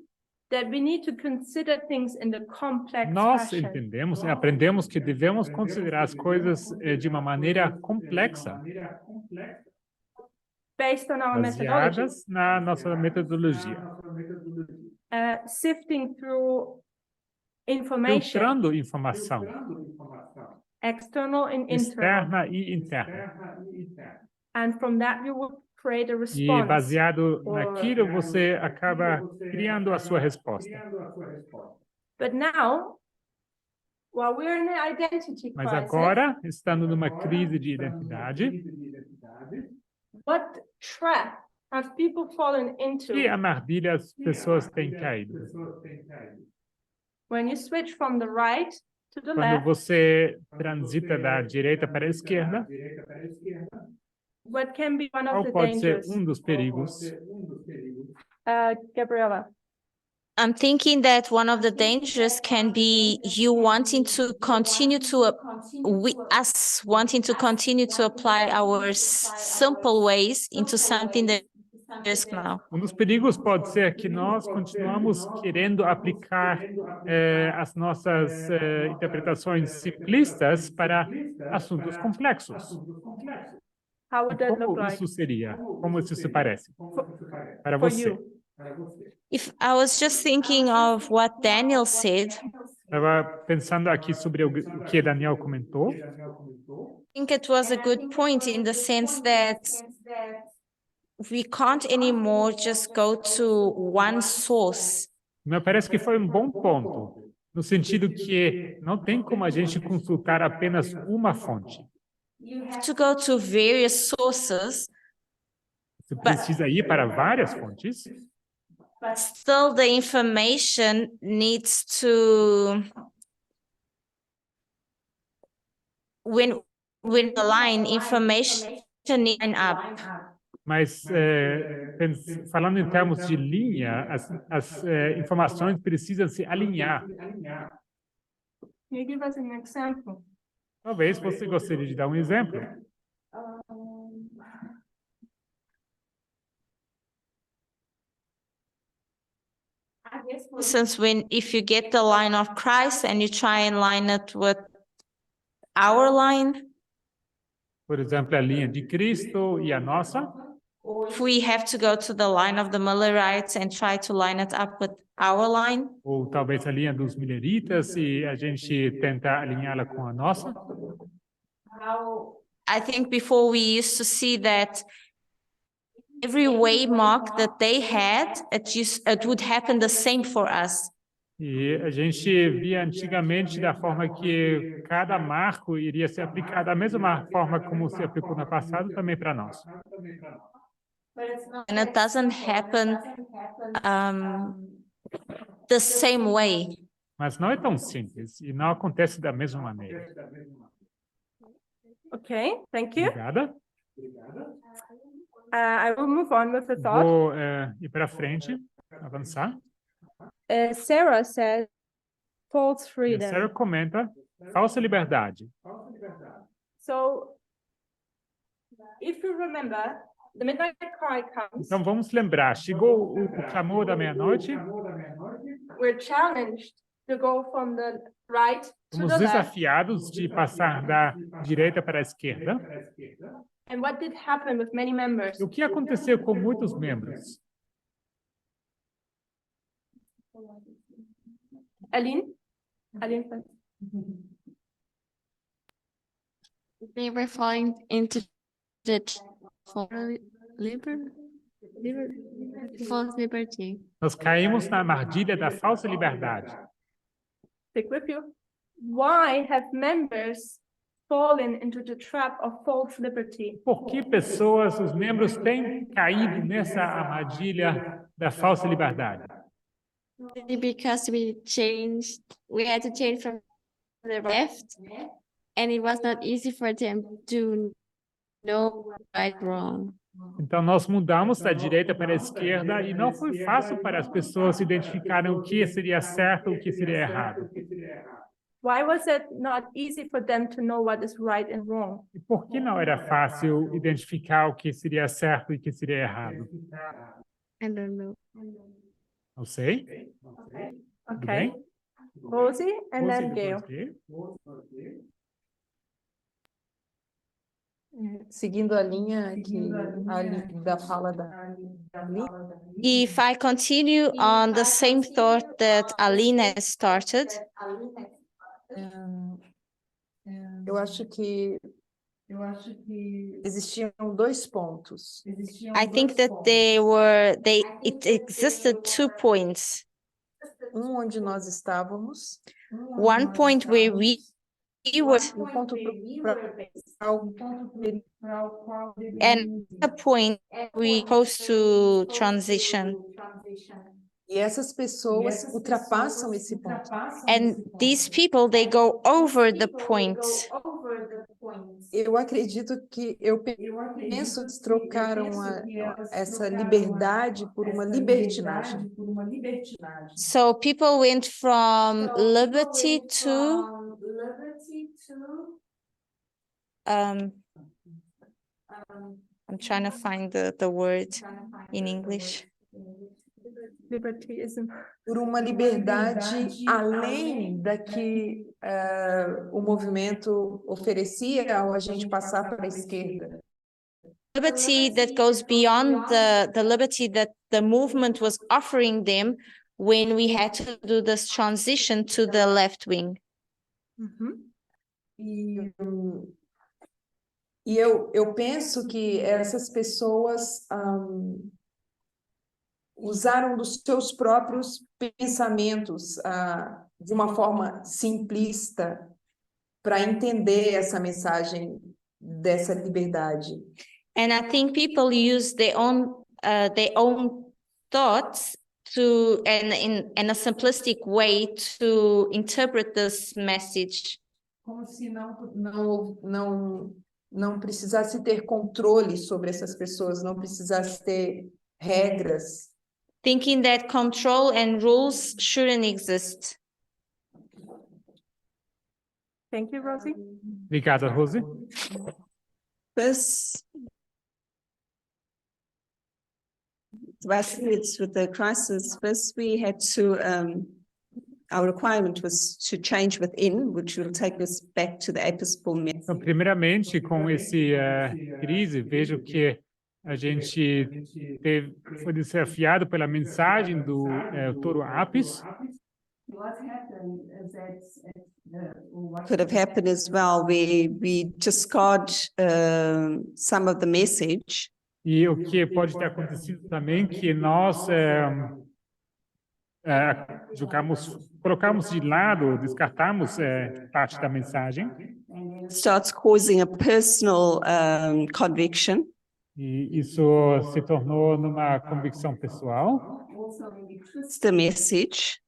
that we need to consider things in the complex Nós fashion. entendemos e aprendemos que devemos considerar as coisas de uma maneira complexa, Based on our methodology. baseadas na nossa metodologia, Sifting through information, filtrando informação external and internal. externa e interna. And from that you will create a E response. baseado naquilo, você acaba criando a sua resposta. But now, while we're in an identity Mas crisis, agora, estando numa crise de identidade, what trap have people fallen into que armadilha as pessoas têm caído? when you switch from the right to the Quando left? você transita da direita para a esquerda, What can be one of qual the pode ser dangers? dos perigos? Gabriela. I'm thinking that one of the dangers can be you wanting to continue to, us wanting to continue to apply our simple ways into something that risk now. Um dos perigos pode ser que nós continuamos querendo aplicar as nossas interpretações simplistas para assuntos complexos. How E would that look como like isso seria? Como isso se parece para for você? you? If I was just thinking of what Daniel said, Estava pensando aqui sobre o que Daniel comentou. I think it was a good point in the sense that we can't anymore just go to one source. Me parece que foi um bom ponto, no sentido que não tem como a gente consultar apenas uma fonte. You have to go to various sources, Você precisa ir para várias fontes, but still the information needs to, when the line information needs to line up. mas falando em termos de linha, as informações precisam se alinhar. Can you give us an example? Talvez você gostaria de dar um exemplo. For instance, if you get the line of Christ and you try and line it with our line, Por exemplo, a linha de Cristo e a nossa. if we have to go to the line of the Millerites and try to line it up with our line, Ou talvez a linha dos Milleritas e a gente tentar alinhá-la com a nossa. I think before we used to see that every waymark that they had, it would happen the same for us. E a gente via antigamente da forma que cada marco iria ser aplicado, da mesma forma como se aplicou no passado, também para nós. And it doesn't happen the same way. Mas não é tão simples e não acontece da mesma maneira. Okay, thank you. Obrigada. I will move on with the thought. Vou ir para frente, avançar. Sarah said, false E a freedom. Sarah comenta, falsa liberdade. So, if you remember, the midnight cry comes. Então vamos lembrar, chegou o clamor da meia-noite, We're challenged to go from the right to fomos the left. desafiados de passar da direita para a esquerda. And what did happen with many members? E o que aconteceu com muitos membros? Aline? Aline first. They were falling into the false liberty. Nós caímos na armadilha da falsa liberdade. Stick with you. Why have members fallen into the trap of false liberty? Por que pessoas, os membros, têm caído nessa armadilha da falsa liberdade? Because we had to change from the left, and it was not easy for them to know right wrong. Então, nós mudamos da direita para a esquerda e não foi fácil para as pessoas identificarem o que seria certo e o que seria errado. Why was it not easy for them to know what is right and wrong? E por que não era fácil identificar o que seria certo e o que seria errado? I don't know. Não sei. Tudo Okay. bem? Rosie and then Você, Gail. você. Seguindo a linha da fala da Aline, If I continue on the same thought that Alina started, eu acho que existiam dois pontos. I think that it existed 2 points. Onde nós estávamos, One point where we were, um ponto and a point we supposed to transition. e essas pessoas ultrapassam esse ponto. And these people, they go over the point. Eu acredito que eu penso que trocaram essa liberdade por uma libertinagem. So people went from liberty to I'm trying to find the word in English. Libertyism. Por uma liberdade além da que o movimento oferecia ao a gente passar para a esquerda. Liberty that goes beyond the liberty that the movement was offering them when we had to do this transition to the left wing. E eu penso que essas pessoas usaram dos seus próprios pensamentos de uma forma simplista para entender essa mensagem dessa liberdade. And I think people use their own thoughts to and in a simplistic way to interpret this message. Como se não precisasse ter controle sobre essas pessoas, não precisasse ter regras. Thinking that control and rules shouldn't exist. Thank you, Rosie. Obrigada, Rose. First, it's with the crisis. First, we had to, our requirement was to change within, which will take us back to the episcopal method. Então, primeiramente, com esse crise, vejo que a gente foi desafiado pela mensagem do Touro Apis. Could have happened as well, we discard some of the message. E o que pode ter acontecido também, que nós colocamos de lado, descartamos parte da mensagem. Starts causing a personal conviction. E isso se tornou numa convicção pessoal. It's the message.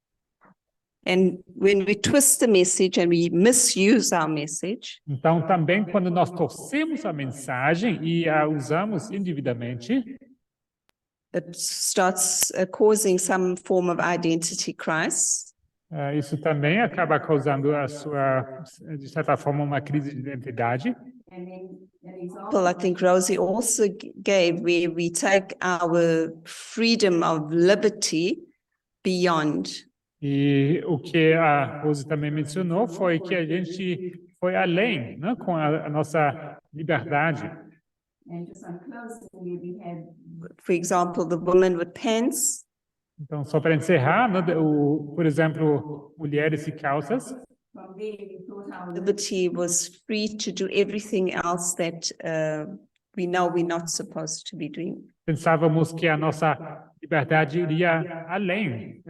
And when we twist the message and we misuse our message, Então, também, quando nós torcemos a mensagem e a usamos indevidamente, it starts causing some form of identity crisis. isso também acaba causando de certa forma, uma crise de identidade. Well, I think Rosie also gave where we take our freedom of liberty beyond. E o que a Rose também mencionou foi que a gente foi além, né, com a nossa liberdade. For example, the woman with pants. Então, só para encerrar, né, por exemplo, mulheres e calças. Liberty was free to do everything else that we know we're not supposed to be doing. Pensávamos que a nossa liberdade iria além,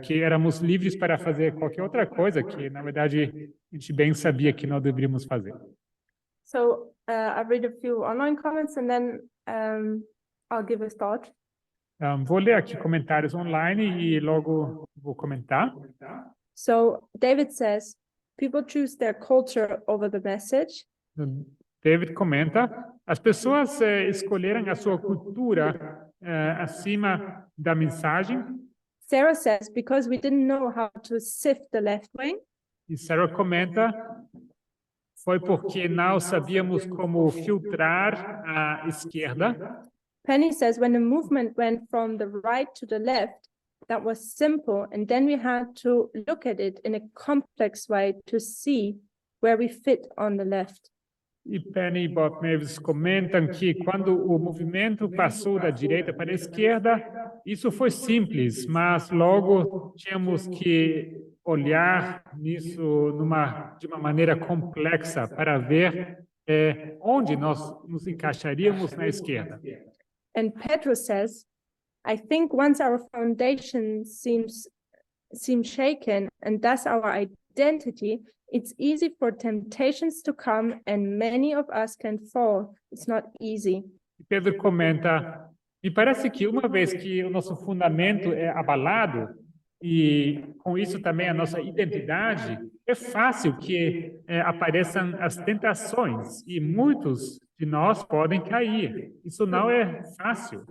que éramos livres para fazer qualquer outra coisa que, na verdade, a gente bem sabia que não deveríamos fazer. So I'll read a few online comments and then I'll give a thought. Vou ler aqui comentários online e logo vou comentar. So David says, people choose their culture over the message. David comenta, as pessoas escolheram a sua cultura acima da mensagem. Sarah says, because we didn't know how to sift the left wing. E Sarah comenta, foi porque não sabíamos como filtrar a esquerda. Penny says, when the movement went from the right to the left, that was simple, and then we had to look at it in a complex way to see where we fit on the left. E Penny e Bob Mavis comentam que quando o movimento passou da direita para a esquerda, isso foi simples, mas logo tínhamos que olhar nisso de uma maneira complexa para ver onde nós nos encaixaríamos na esquerda. And Pedro says, I think once our foundation seems shaken and thus our identity, it's easy for temptations to come and many of us can fall. It's not easy. Pedro comenta, me parece que uma vez que o nosso fundamento é abalado e com isso também a nossa identidade, é fácil que apareçam as tentações e muitos de nós podem cair. Isso não é fácil.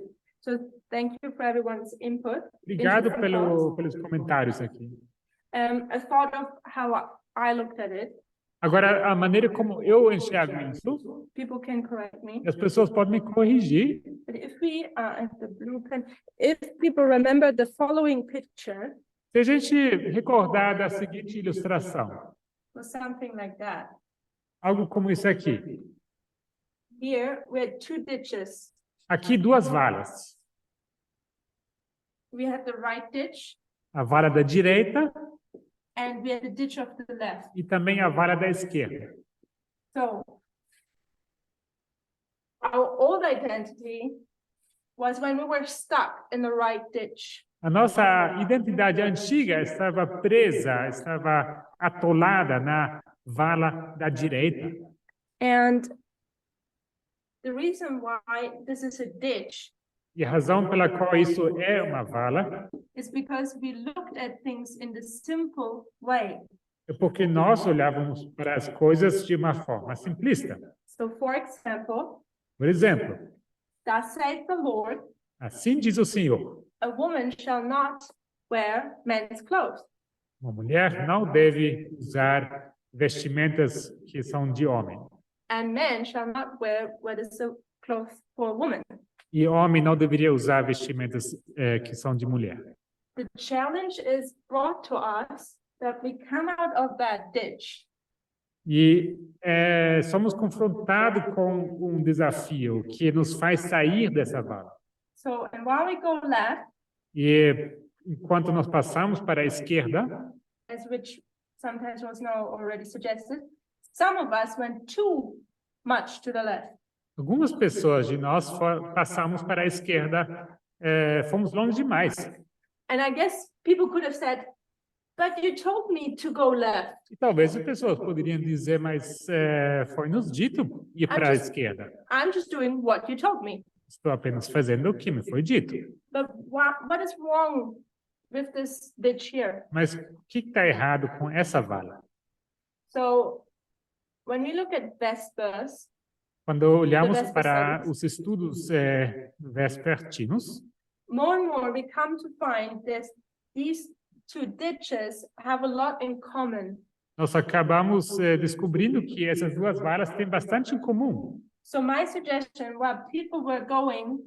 So thank you for everyone's input. Obrigado pelos comentários aqui. A thought of how I looked at it. Agora, a maneira como eu enxergo isso, people can correct me. E as pessoas podem me corrigir. But if we are at the blue pen, if people remember the following picture, Se a gente recordar da seguinte ilustração, was something like that. algo como isso aqui. Here we had two ditches. Aqui, duas valas. We had the right ditch A vala da direita and we had the ditch of the left. e também a vala da esquerda. So our old identity was when we were stuck in the right ditch. A nossa identidade antiga estava presa, estava atolada na vala da direita. And the reason why this is a ditch E a razão pela qual isso é uma vala is because we looked at things in the simple way. é porque nós olhávamos para as coisas de uma forma simplista. So, for example, Por exemplo, thus saith the Lord, assim diz o Senhor, a woman shall not wear men's clothes, uma mulher não deve usar vestimentas que são de homem. and men shall not wear what is a cloth for a woman. E homem não deveria usar vestimentas que são de mulher. The challenge is brought to us that we come out of that ditch E somos confrontados com um desafio que nos faz sair dessa vala. So, and while we go left, E enquanto nós passamos para a esquerda, as which sometimes was now already suggested, some of us went too much to the left. algumas pessoas de nós passamos para a esquerda, fomos longe demais. And I guess people could have said, but you told me to go left. E talvez as pessoas poderiam dizer, mas foi nos dito ir para a esquerda. I'm just doing what you told me. Estou apenas fazendo o que me foi dito. But what is wrong with this ditch here? Mas o que está errado com essa vala? So when we look at Vespers, Quando olhamos Vesper para studies. os estudos vespertinos, more and more we come to find that these two ditches have a lot in common. nós acabamos descobrindo que essas duas valas têm bastante em comum. So my suggestion, while people were going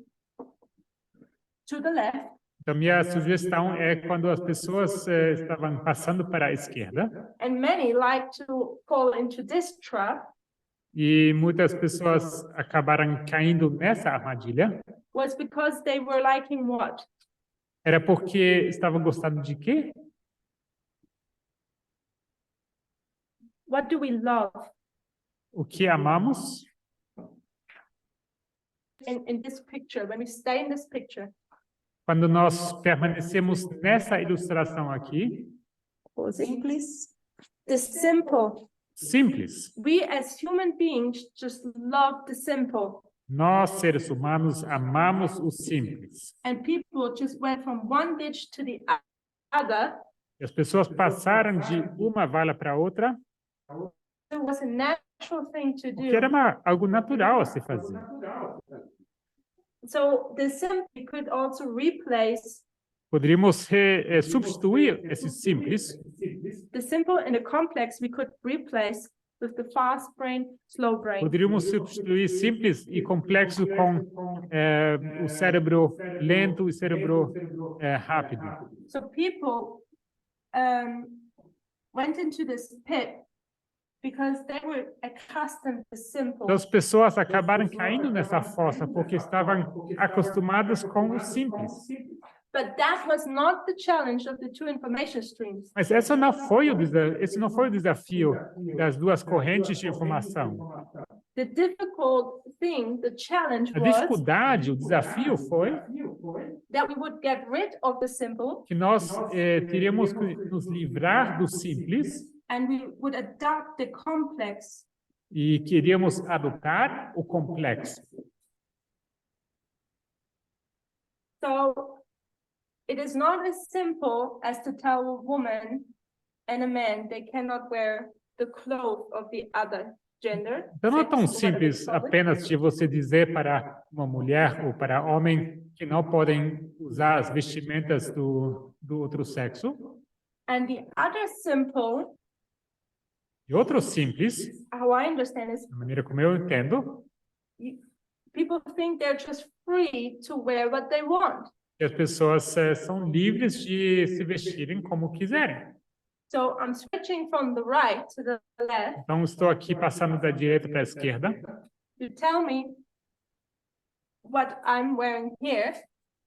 to the left, Então, minha sugestão é quando as pessoas estavam passando para a esquerda, and many like to fall into this trap, e muitas pessoas acabaram caindo nessa armadilha, was because they were liking what? era porque estavam gostando de quê? What do we love? O que amamos? In this picture, when we stay in this picture, Quando nós permanecemos nessa ilustração aqui, Simples. the simple. simples. We as human beings just love the simple. Nós, seres humanos, amamos o simples. And people just went from one ditch to the other. E as pessoas passaram de uma vala para outra, It was a natural thing to que era do. algo natural a se fazer. So the simple could also replace Poderíamos substituir esse simples. the simple and the complex. We could replace with the fast brain, slow brain. Poderíamos substituir simples e complexo com o cérebro lento e cérebro rápido. So people went into this pit because they were accustomed to simple. Então, as pessoas acabaram caindo nessa fossa porque estavam acostumadas com o simples. But that was not the challenge of the two information streams. Mas esse não foi o desafio das duas correntes de informação. The difficult thing, the challenge A was dificuldade, o desafio foi that we would get rid of the simple que nós teríamos que nos livrar do simples and we would adopt the complex. e queríamos adotar o complexo. So it is not as simple as to tell a woman and a man they cannot wear the clothes of the other gender. Então não é tão sex, whatever simples you call it. apenas de você dizer para uma mulher ou para homem que não podem usar as vestimentas do outro sexo. And the other simple E outro simples, how I understand is da maneira como eu entendo, people think they're just free to wear what they want. que as pessoas são livres de se vestirem como quiserem. So I'm switching from the right to the left. Então, estou aqui passando da direita para a esquerda. You tell me what I'm wearing here.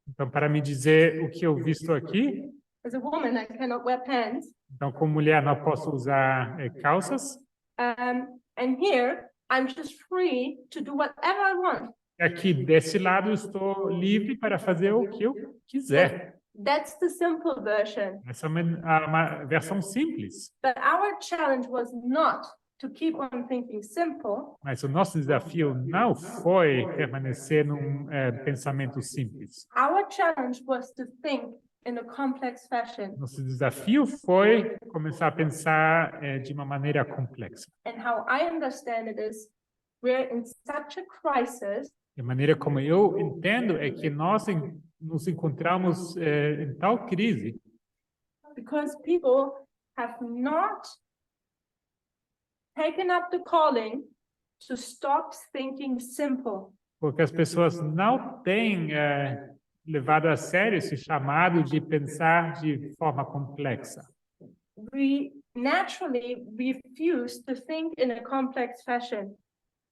Então, para me dizer o que eu visto aqui, As a woman, I cannot wear pants. então, como mulher, não posso usar calças. And here, I'm just free to do whatever I want. Aqui, desse lado, eu estou livre para fazer o que eu quiser. That's the simple version. Essa é uma versão simples. But our challenge was not to keep on thinking simple. Mas o nosso desafio não foi permanecer num pensamento simples. Our challenge was to think in a complex fashion. Nosso desafio foi começar a pensar de uma maneira complexa. And how I understand it is, we're in such a crisis. A maneira como eu entendo é que nós nos encontramos em tal crise Because people have not taken up the calling to stop thinking simple. porque as pessoas não têm levado a sério esse chamado de pensar de forma complexa. We naturally refuse to think in a complex fashion.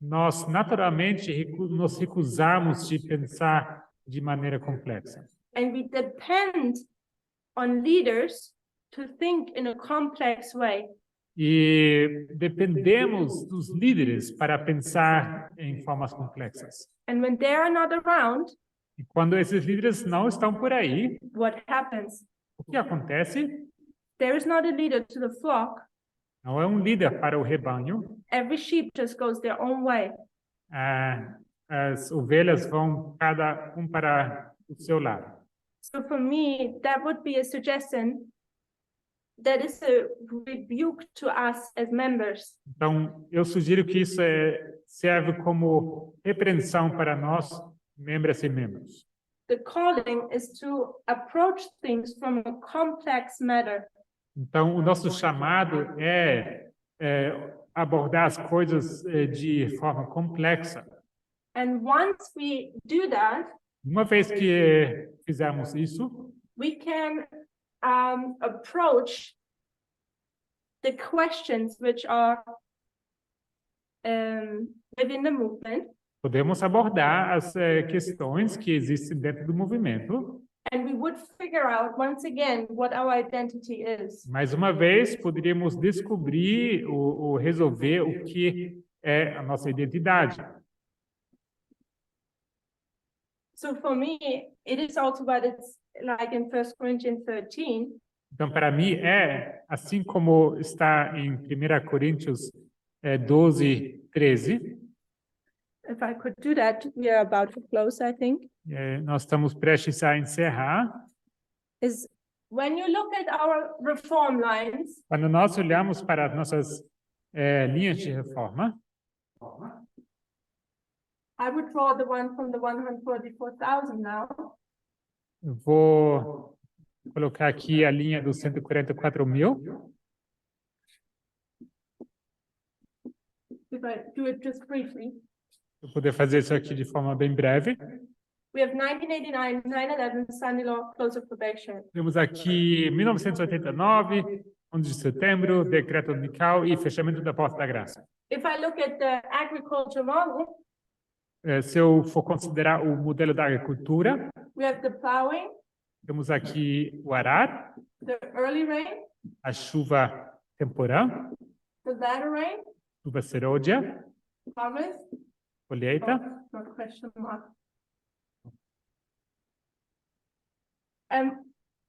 Nós naturalmente nos recusamos de pensar de maneira complexa. And we depend on leaders to think in a complex way. E dependemos dos líderes para pensar em formas complexas. And when they are not around, E quando esses líderes não estão por aí, what happens? o que acontece? There is not a leader to the flock. Não é um líder para o rebanho. Every sheep just goes their own way. As ovelhas vão cada um para o seu lado. So for me, that would be a suggestion that is a rebuke to us as members. Então, eu sugiro que isso serve como repreensão para nós, membros e membros. The calling is to approach things from a complex matter. Então, o nosso chamado é abordar as coisas de forma complexa. And once we do that, Uma vez que fizermos isso, we can approach the questions which are within the movement, podemos abordar as questões que existem dentro do movimento. and we would figure out once again what our identity is. Mais uma vez, poderíamos descobrir ou resolver o que é a nossa identidade. So for me, it is also what it's like in 1 Corinthians 13. Então, para mim, é assim como está em 1 Coríntios 12, 13. If I could do that, we are about to close, I think. Nós estamos prestes a encerrar. Is when you look at our reform lines, Quando nós olhamos para as nossas linhas de reforma, I would draw the one from the 144,000 now. eu vou colocar aqui a linha dos 144 mil. If I do it just briefly. Vou poder fazer isso aqui de forma bem breve. We have 1989, 9/11, Sunday Law, close of probation. Temos aqui 1989, 11 de setembro, decreto dominical e fechamento da porta da graça. If I look at the agriculture model, Se eu for considerar o modelo da agricultura, we have the plowing, temos aqui o arar, the early rain, a chuva temporã, the latter rain, chuva serôdia, harvest, colheita. not question mark.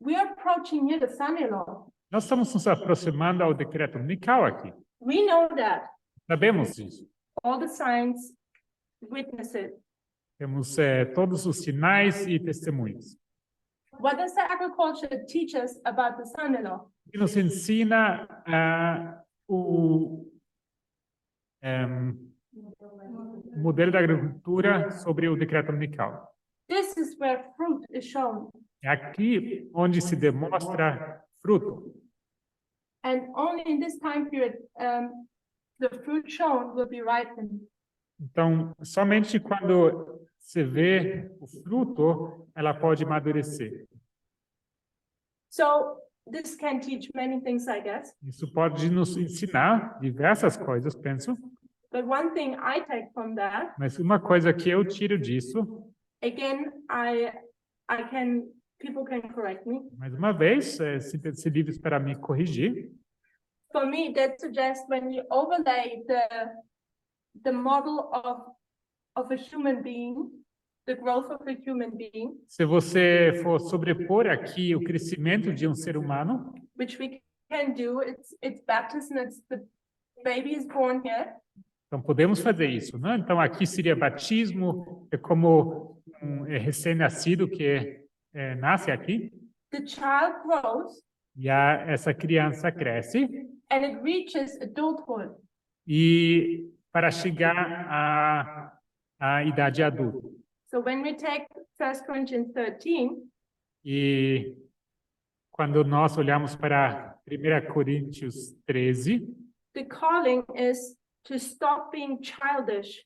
We are approaching here the Sunday Law. Nós estamos nos aproximando ao decreto dominical aqui. We know that. Sabemos disso. All the signs witness it. Temos todos os sinais e testemunhos. What does the agriculture teach us about the Sunday Law? E nos ensina o modelo da agricultura sobre o decreto dominical. This is where fruit is shown. É aqui onde se demonstra fruto. And only in this time period, the fruit shown will be ripened. Então, somente quando se vê o fruto, ela pode amadurecer. So this can teach many things, I guess. Isso pode nos ensinar diversas coisas, penso. But one thing I take from that, Mas uma coisa que eu tiro disso, again, people can correct me. mais uma vez, sinta-se livres para me corrigir. For me, that suggests when you overlay the model of a human being, the growth of a human being, Se você for sobrepor aqui o crescimento de um ser humano, which we can do, it's baptism, it's the baby is born here. então podemos fazer isso, né? Então aqui seria batismo, é como um recém-nascido que nasce aqui, The child grows e essa criança cresce, and it reaches adulthood. e para chegar à idade adulta. So when we take 1 Corinthians 13, E quando nós olhamos para 1 Coríntios 13, the calling is to stop being childish,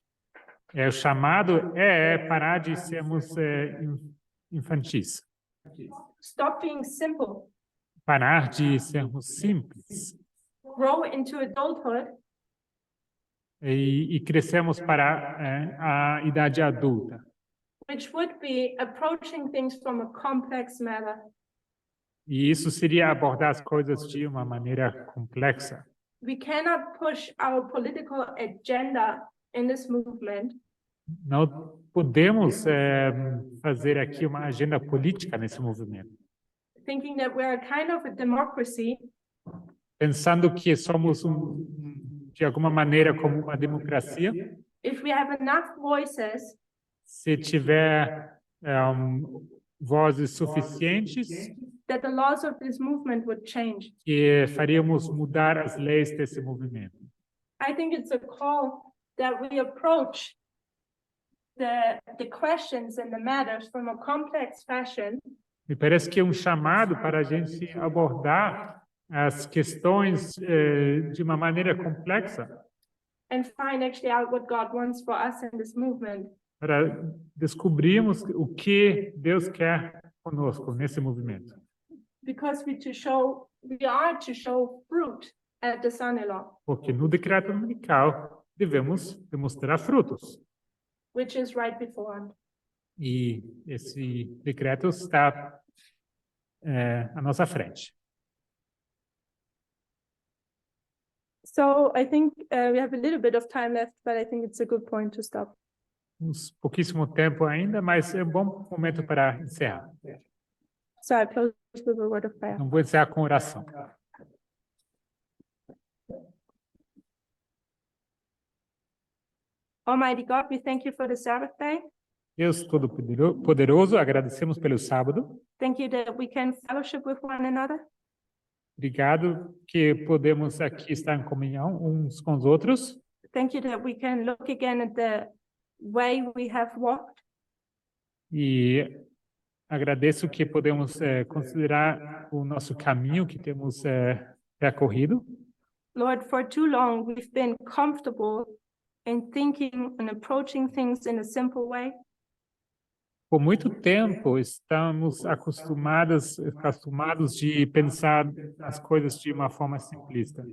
o chamado é parar de sermos infantis, stop being simple, parar de sermos simples grow into adulthood, e crescemos para a idade adulta, which would be approaching things from a complex manner. e isso seria abordar as coisas de uma maneira complexa. We cannot push our political agenda in this movement Não podemos fazer aqui uma agenda política nesse movimento, thinking that we're kind of a democracy pensando que somos de alguma maneira como uma democracia. if we have enough voices Se tiver vozes suficientes, that the laws of this movement would change. que faríamos mudar as leis desse movimento. I think it's a call that we approach the questions and the matters from a complex fashion, Me parece que é um chamado para a gente abordar as questões de uma maneira complexa, and find actually out what God wants for us in this movement. para descobrirmos o que Deus quer conosco nesse movimento. Because we are to show fruit at the son-in-law, Porque no decreto dominical devemos demonstrar frutos. which is right beforehand. E esse decreto está à nossa frente. So I think we have a little bit of time left, but I think it's a good point to stop. Pouquíssimo tempo ainda, mas é um bom momento para encerrar. So I close with a word of prayer. Não vou encerrar com oração. Almighty God, we thank you for the Sabbath day. Deus Todo-Poderoso, agradecemos pelo sábado. Thank you that we can fellowship with one another. Obrigado que podemos aqui estar em comunhão uns com os outros. Thank you that we can look again at the way we have walked. E agradeço que podemos considerar o nosso caminho que temos percorrido. Lord, for too long we've been comfortable in thinking and approaching things in a simple way. Por muito tempo estamos acostumados de pensar as coisas de uma forma simplista.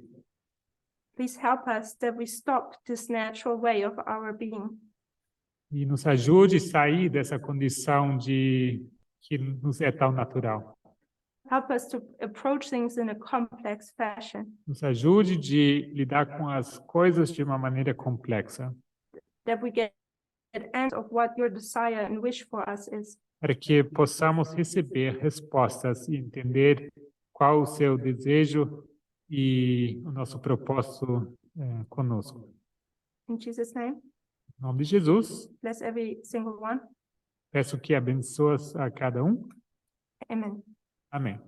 Please help us that we stop this natural way of our being. E nos ajude a sair dessa condição que nos é tão natural. Help us to approach things in a complex fashion, Nos ajude de lidar com as coisas de uma maneira complexa, that we get an answer of what your desire and wish for us is. para que possamos receber respostas e entender qual o seu desejo e o nosso propósito conosco. In Jesus' name, Em nome de Jesus, bless every single one. peço que abençoe a cada um. Amen. Amém.